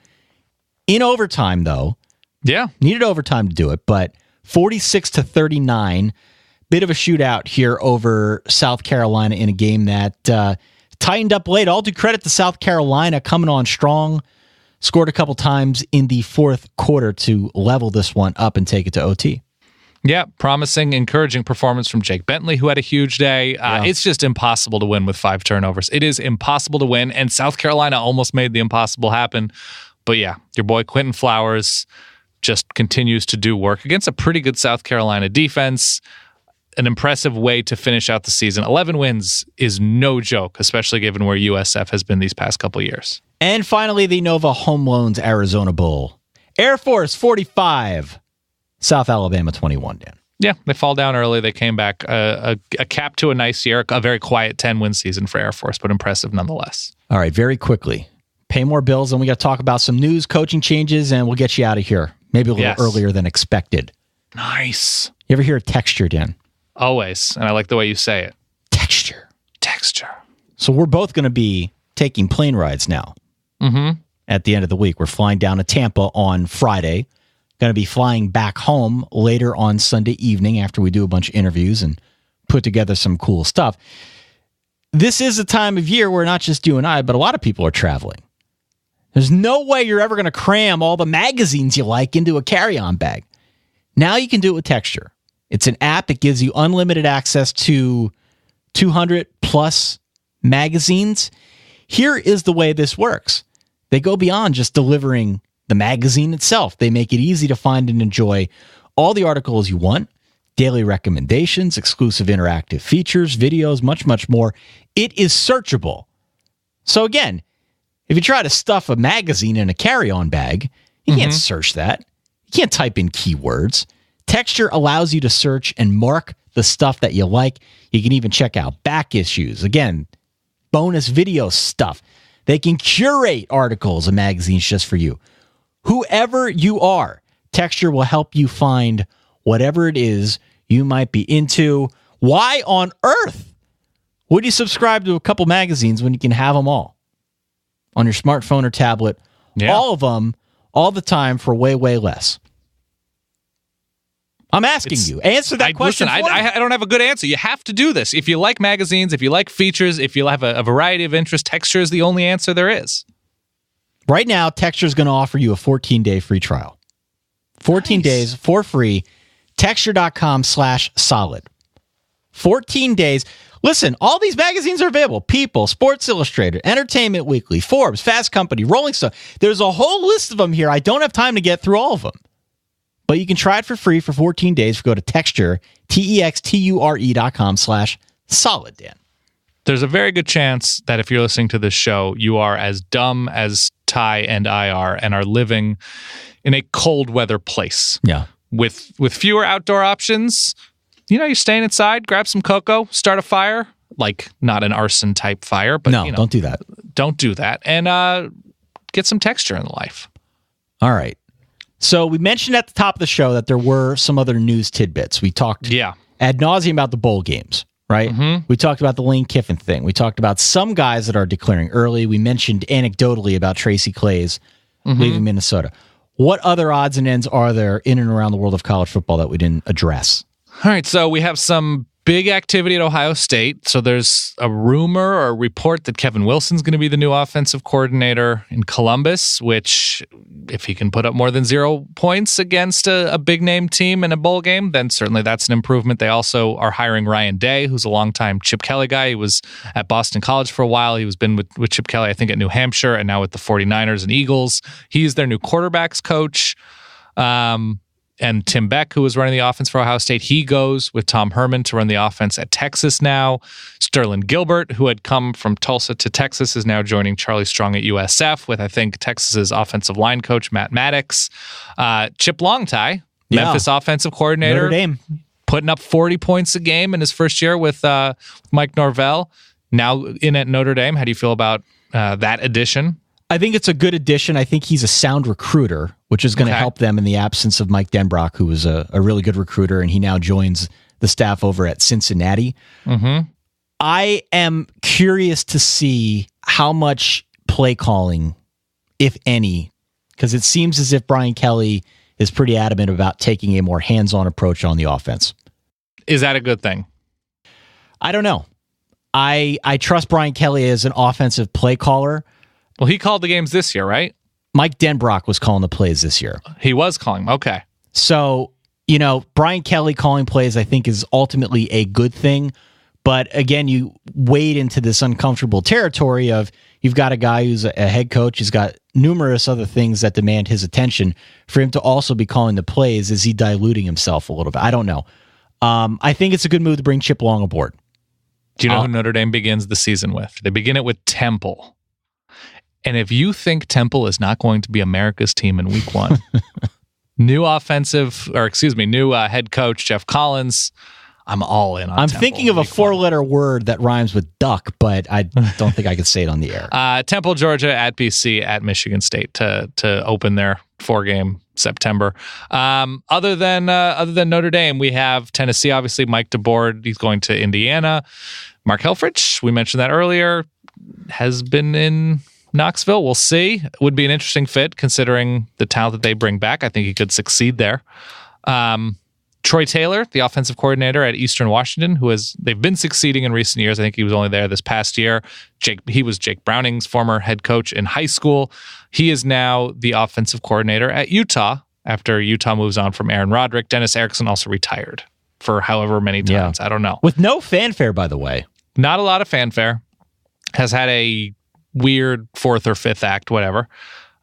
In overtime, though. Yeah. Needed overtime to do it, but 46-39. Bit of a shootout here over South Carolina in a game that tightened up late. All due credit to South Carolina coming on strong. Scored a couple times in the fourth quarter to level this one up and take it to OT. Yeah, promising, encouraging performance from Jake Bentley, who had a huge day. It's just impossible to win with 5 turnovers. It is impossible to win, and South Carolina almost made the impossible happen. But yeah, your boy Quentin Flowers just continues to do work against a pretty good South Carolina defense. An impressive way to finish out the season. 11 wins is no joke, especially given where USF has been these past couple years. And finally, the Nova Home Loans Arizona Bowl. Air Force 45, South Alabama 21, Dan. Yeah, they fall down early. They came back. A cap to a nice year, a very quiet 10-win season for Air Force, but impressive nonetheless. All right, very quickly. Pay more bills, and we got to talk about some news, coaching changes, and we'll get you out of here. Maybe a little earlier than expected. Nice. You ever hear of texture, Dan? Always, and I like the way you say it. Texture. So we're both going to be taking plane rides now. At the end of the week. We're flying down to Tampa on Friday. Going to be flying back home later on Sunday evening after we do a bunch of interviews and put together some cool stuff. This is a time of year where not just you and I, but a lot of people are traveling. There's no way you're ever going to cram all the magazines you like into a carry-on bag. Now you can do it with Texture. It's an app that gives you unlimited access to 200 plus magazines. Here is the way this works. They go beyond just delivering the magazine itself. They make it easy to find and enjoy all the articles you want, daily recommendations, exclusive interactive features, videos, much, much more. It is searchable. So again, if you try to stuff a magazine in a carry-on bag, you can't search that. You can't type in keywords. Texture allows you to search and mark the stuff that you like. You can even check out back issues. Again, bonus video stuff. They can curate articles and magazines just for you. Whoever you are, Texture will help you find whatever it is you might be into. Why on earth Would you subscribe to a couple magazines when you can have them all on your smartphone or tablet? Yeah. All of them, all the time for way, way less. I'm asking you. Answer that question. Listen, I don't have a good answer. You have to do this. If you like magazines, if you like features, if you have a variety of interests, Texture is the only answer there is. Right now, Texture is going to offer you a 14-day free trial. 14 days for free. Texture.com/solid. 14 days. Listen, all these magazines are available. People, Sports Illustrated, Entertainment Weekly, Forbes, Fast Company, Rolling Stone. There's a whole list of them here. I don't have time to get through all of them. But you can try it for free for 14 days. Go to Texture, texture.com/solid, Dan. There's a very good chance that if you're listening to this show, you are as dumb as Ty and I are and are living in a cold weather place. Yeah. With fewer outdoor options. You're staying inside, grab some cocoa, start a fire, like not an arson type fire, but no, don't do that. Don't do that. And get some texture in life. All right. So we mentioned at the top of the show that there were some other news tidbits. We talked ad nauseum about the bowl games, right? Mm-hmm. We talked about the Lane Kiffin thing. We talked about some guys that are declaring early. We mentioned anecdotally about Tracy Claeys leaving Minnesota. What other odds and ends are there in and around the world of college football that we didn't address? All right, so we have some big activity at Ohio State. So there's a rumor or a report that Kevin Wilson's going to be the new offensive coordinator in Columbus, which if he can put up more than 0 points against a big-name team in a bowl game, then certainly that's an improvement. They also are hiring Ryan Day, who's a longtime Chip Kelly guy. He was at Boston College for a while. He was been with Chip Kelly, I think, at New Hampshire, and now with the 49ers and Eagles. He's their new quarterbacks coach. And Tim Beck, who was running the offense for Ohio State, he goes with Tom Herman to run the offense at Texas now. Sterling Gilbert, who had come from Tulsa to Texas, is now joining Charlie Strong at USF with, I think, Texas's offensive line coach, Matt Maddox. Chip Longtie, Memphis offensive coordinator, Notre Dame, putting up 40 points a game in his first year with Mike Norvell, now in at Notre Dame. How do you feel about that addition? I think it's a good addition. I think he's a sound recruiter, which is going to help them in the absence of Mike Denbrock, who was a really good recruiter, and he now joins the staff over at Cincinnati. Mm-hmm. I am curious to see how much play calling, if any, because it seems as if Brian Kelly is pretty adamant about taking a more hands-on approach on the offense. Is that a good thing? I don't know. I trust Brian Kelly as an offensive play caller. Well, he called the games this year, right? Mike Denbrock was calling the plays this year. He was calling. Okay. So, Brian Kelly calling plays, I think, is ultimately a good thing. But again, you wade into this uncomfortable territory of you've got a guy who's a head coach. He's got numerous other things that demand his attention. For him to also be calling the plays, is he diluting himself a little bit? I don't know. I think it's a good move to bring Chip Long aboard. Do you know who Notre Dame begins the season with? They begin it with Temple. And if you think Temple is not going to be America's team in week 1, new head coach, Jeff Collins, I'm all in on I'm Temple thinking of a 4-letter word that rhymes with duck, but I don't think I could say it on the air. Temple, Georgia, at BC, at Michigan State to open their 4-game September. Other than Notre Dame, we have Tennessee, obviously, Mike DeBoer. He's going to Indiana. Mark Helfrich, we mentioned that earlier, has been in Knoxville. We'll see. It would be an interesting fit considering the talent that they bring back. I think he could succeed there. Troy Taylor, the offensive coordinator at Eastern Washington, they've been succeeding in recent years. I think he was only there this past year. He was Jake Browning's former head coach in high school. He is now the offensive coordinator at Utah after Utah moves on from Aaron Roderick. Dennis Erickson also retired for however many times. I don't know. With no fanfare, by the way. Not a lot of fanfare. Has had a weird 4th or 5th act, whatever.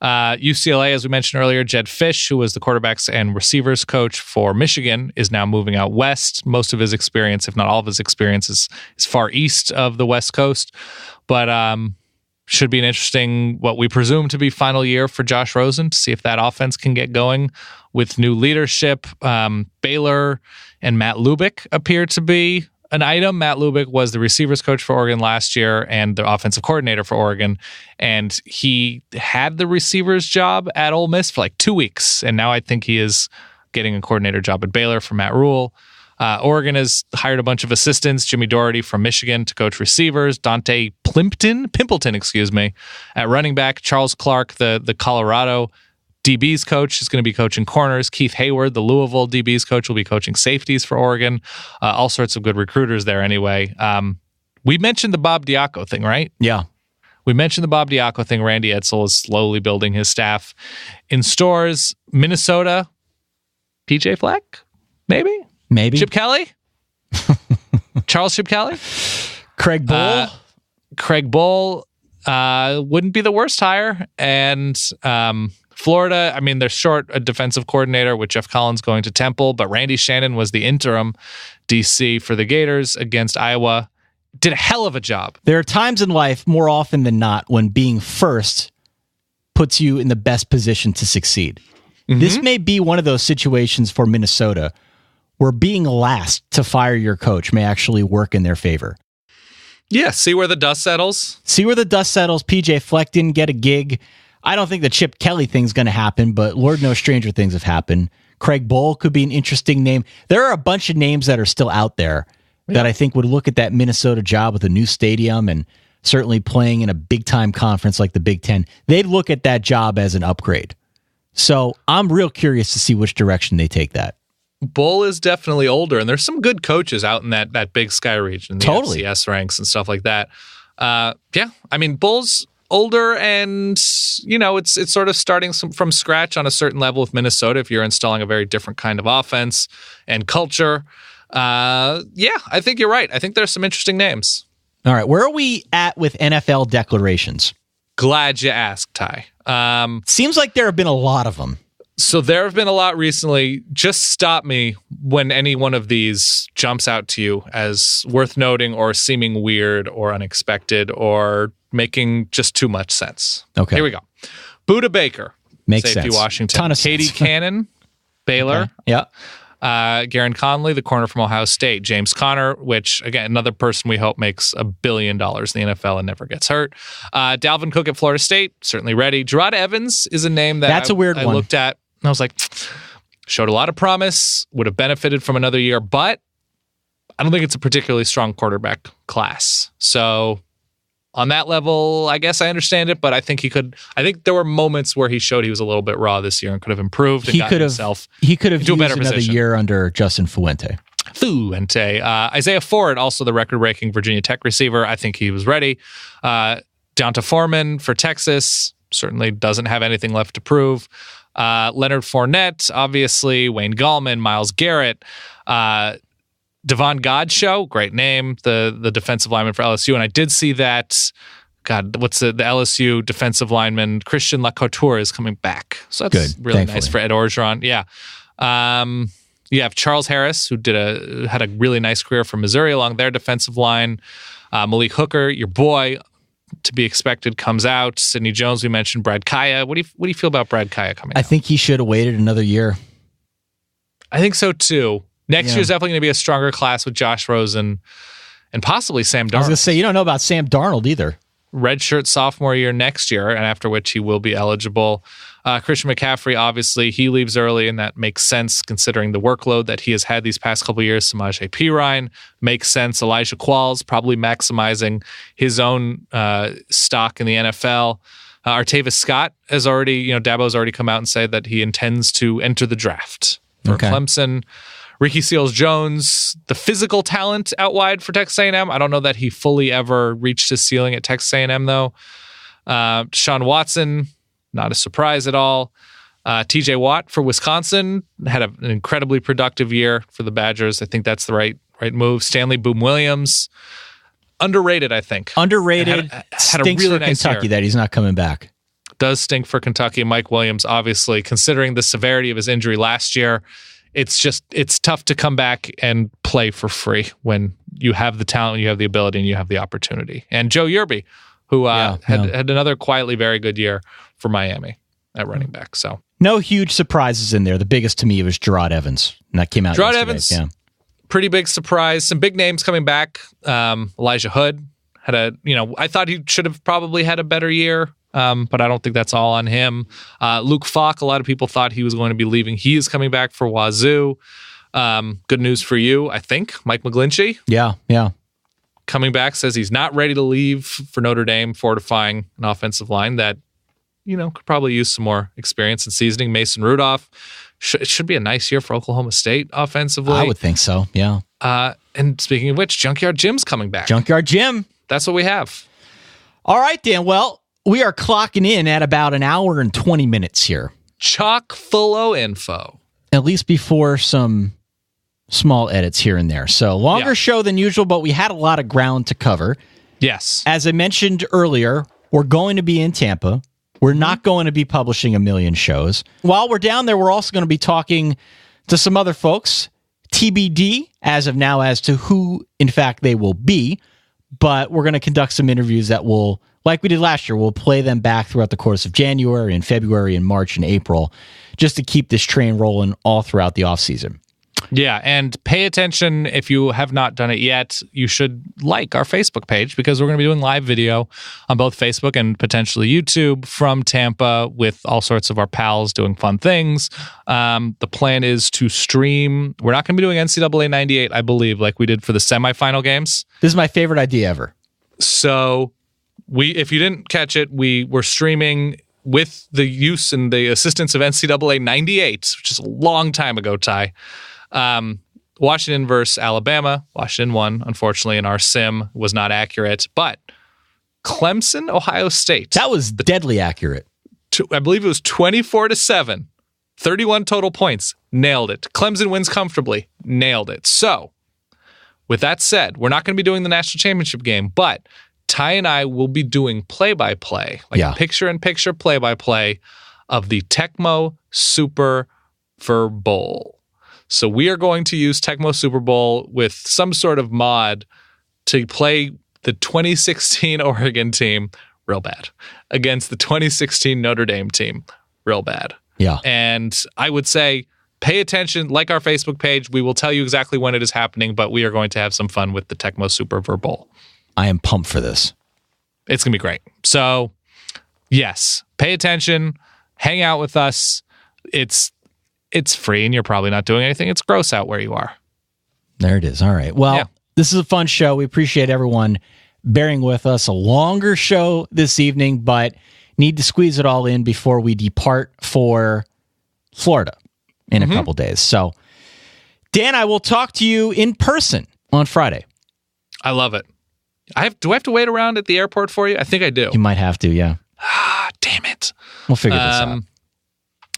UCLA, as we mentioned earlier, Jed Fish, who was the quarterbacks and receivers coach for Michigan, is now moving out west. Most of his experience, if not all of his experience, is far east of the West Coast. But should be an interesting, what we presume to be final year for Josh Rosen, to see if that offense can get going with new leadership. Baylor and Matt Lubick appear to be an item. Matt Lubick was the receivers coach for Oregon last year and the offensive coordinator for Oregon. And he had the receivers job at Ole Miss for like 2 weeks. And now I think he is getting a coordinator job at Baylor for Matt Rule. Oregon has hired a bunch of assistants. Jimmy Doherty from Michigan to coach receivers. Dante Pimpleton, at running back. Charles Clark, the Colorado DB's coach, is going to be coaching corners. Keith Hayward, the Louisville DB's coach, will be coaching safeties for Oregon. All sorts of good recruiters there anyway. We mentioned the Bob Diaco thing, right? Yeah. We mentioned the Bob Diaco thing. Randy Edsall is slowly building his staff in stores. Minnesota, PJ Fleck, maybe? Chip Kelly? Charles Chip Kelly? Craig Bull? Craig Bull wouldn't be the worst hire. And Florida, I mean, they're short a defensive coordinator with Jeff Collins going to Temple, but Randy Shannon was the interim DC for the Gators against Iowa. Did a hell of a job. There are times in life, more often than not, when being first puts you in the best position to succeed. Mm-hmm. This may be one of those situations for Minnesota where being last to fire your coach may actually work in their favor. Yeah, see where the dust settles. PJ Fleck didn't get a gig. I don't think the Chip Kelly thing's going to happen, but Lord knows stranger things have happened. Craig Bull could be an interesting name. There are a bunch of names that are still out there that I think would look at that Minnesota job with a new stadium and certainly playing in a big-time conference like the Big Ten. They'd look at that job as an upgrade. So I'm real curious to see which direction they take that. Bull is definitely older, and there's some good coaches out in that Big Sky region, the FCS ranks and stuff like that. Yeah, I mean, Bull's older, and it's sort of starting from scratch on a certain level with Minnesota if you're installing a very different kind of offense and culture. Yeah, I think you're right. I think there's some interesting names. All right, where are we at with NFL declarations? Glad you asked, Ty. Seems like there have been a lot of them. So there have been a lot recently. Just stop me when any one of these jumps out to you as worth noting or seeming weird or unexpected or making just too much sense. Okay. Here we go. Buda Baker, makes safety, sense. Washington. Ton of Katie sense. Cannon, Baylor. Okay. Yeah. Garen Conley, the corner from Ohio State. James Conner, which, again, another person we hope makes $1 billion in the NFL and never gets hurt. Dalvin Cook at Florida State, certainly ready. Gerard Evans is a name that a weird one. I looked at, and I was like, showed a lot of promise, would have benefited from another year, but I don't think it's a particularly strong quarterback class. So on that level, I guess I understand it, but I think there were moments where he showed he was a little bit raw this year and could have improved and gotten himself he could have into a used better another position. year under Justin Fuente. Isaiah Ford, also the record-breaking Virginia Tech receiver. I think he was ready. Donta Foreman for Texas, certainly doesn't have anything left to prove. Leonard Fournette, obviously. Wayne Gallman, Myles Garrett. Devon Godchaux, great name, the defensive lineman for LSU. And I did see that, what's the LSU defensive lineman, Christian Lacouture, is coming back. So that's good, really thankfully. nice for Ed Orgeron. Yeah. You have Charles Harris, who had a really nice career for Missouri along their defensive line. Malik Hooker, your boy, to be expected, comes out. Sidney Jones, we mentioned. Brad Kaya. What do you feel about Brad Kaya coming out? I think he should have waited another year. I think so too. Next year's definitely going to be a stronger class with Josh Rosen and possibly Sam Darnold. I was going to say, you don't know about Sam Darnold either. Redshirt sophomore year next year, and after which he will be eligible. Christian McCaffrey, obviously, he leaves early, and that makes sense considering the workload that he has had these past couple of years. Samaje Perine makes sense. Elijah Qualls probably maximizing his own stock in the NFL. Artavis Scott has already, Dabo's already come out and said that he intends to enter the draft for Clemson. Ricky Seals-Jones, the physical talent out wide for Texas A&M. I don't know that he fully ever reached his ceiling at Texas A&M, though. Deshaun Watson, not a surprise at all. TJ Watt for Wisconsin had an incredibly productive year for the Badgers. I think that's the right move. Stanley Boom Williams, underrated, I think. Underrated. Had Stinks a really for nice Kentucky year. that he's not coming back. Does stink for Kentucky. Mike Williams, obviously, considering the severity of his injury last year, it's tough to come back and play for free when you have the talent, you have the ability, and you have the opportunity. And Joe Yerby, who had another quietly very good year for Miami at running back. So no huge surprises in there. The biggest to me was Gerard Evans, and that came out Gerard yesterday. Evans, pretty big surprise. Some big names coming back. Elijah Hood had I thought he should have probably had a better year. But I don't think that's all on him. Luke Falk, a lot of people thought he was going to be leaving. He is coming back for Wazoo. Good news for you, I think. Mike McGlinchey. Yeah. Coming back, says he's not ready to leave for Notre Dame, fortifying an offensive line that, could probably use some more experience and seasoning. Mason Rudolph. It should be a nice year for Oklahoma State offensively. I would think so, yeah. And speaking of which, Junkyard Jim's coming back. Junkyard Jim. That's what we have. All right, Dan. Well, we are clocking in at about an hour and 20 minutes here. Chock full of info. At least before some small edits here and there. So longer show than usual, but we had a lot of ground to cover. Yes. As I mentioned earlier, we're going to be in Tampa. We're not going to be publishing a million shows. While we're down there, we're also going to be talking to some other folks. TBD as of now as to who, in fact, they will be. But we're going to conduct some interviews that will, like we did last year, we'll play them back throughout the course of January and February and March and April, just to keep this train rolling all throughout the offseason. Yeah, and pay attention if you have not done it yet. You should like our Facebook page because we're going to be doing live video on both Facebook and potentially YouTube from Tampa with all sorts of our pals doing fun things. The plan is to stream. We're not going to be doing NCAA 98, I believe, like we did for the semifinal games. This is my favorite idea ever. So if you didn't catch it, we were streaming with the use and the assistance of NCAA 98, which is a long time ago, Ty. Washington versus Alabama. Washington won, unfortunately, and our sim was not accurate. But Clemson, Ohio State. That was deadly accurate. I believe it was 24-7. 31 total points. Nailed it. Clemson wins comfortably. Nailed it. So, with that said, we're not going to be doing the national championship game, but Ty and I will be doing play-by-play, like picture-in-picture play-by-play of the Tecmo Super Bowl. So we are going to use Tecmo Super Bowl with some sort of mod to play the 2016 Oregon team real bad against the 2016 Notre Dame team real bad. Yeah. And I would say pay attention, like our Facebook page. We will tell you exactly when it is happening, but we are going to have some fun with the Tecmo Super Bowl. I am pumped for this. It's going to be great. So, yes, pay attention, hang out with us. It's free and you're probably not doing anything. It's gross out where you are. There it is. All right. Well, This is a fun show. We appreciate everyone bearing with us. A longer show this evening, but need to squeeze it all in before we depart for Florida in a couple days. So, Dan, I will talk to you in person on Friday. I love it. Do I have to wait around at the airport for you? I think I do. You might have to, yeah. Damn it. We'll figure this out.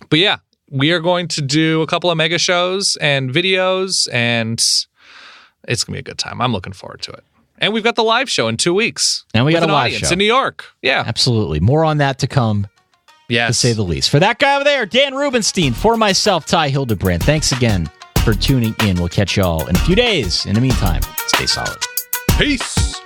But yeah. We are going to do a couple of mega shows and videos, and it's going to be a good time. I'm looking forward to it. And we've got the live show in 2 weeks. And we got a live audience show in New York. Yeah. Absolutely. More on that to come, to say the least. For that guy over there, Dan Rubenstein, for myself, Ty Hildebrand, thanks again for tuning in. We'll catch y'all in a few days. In the meantime, stay solid. Peace.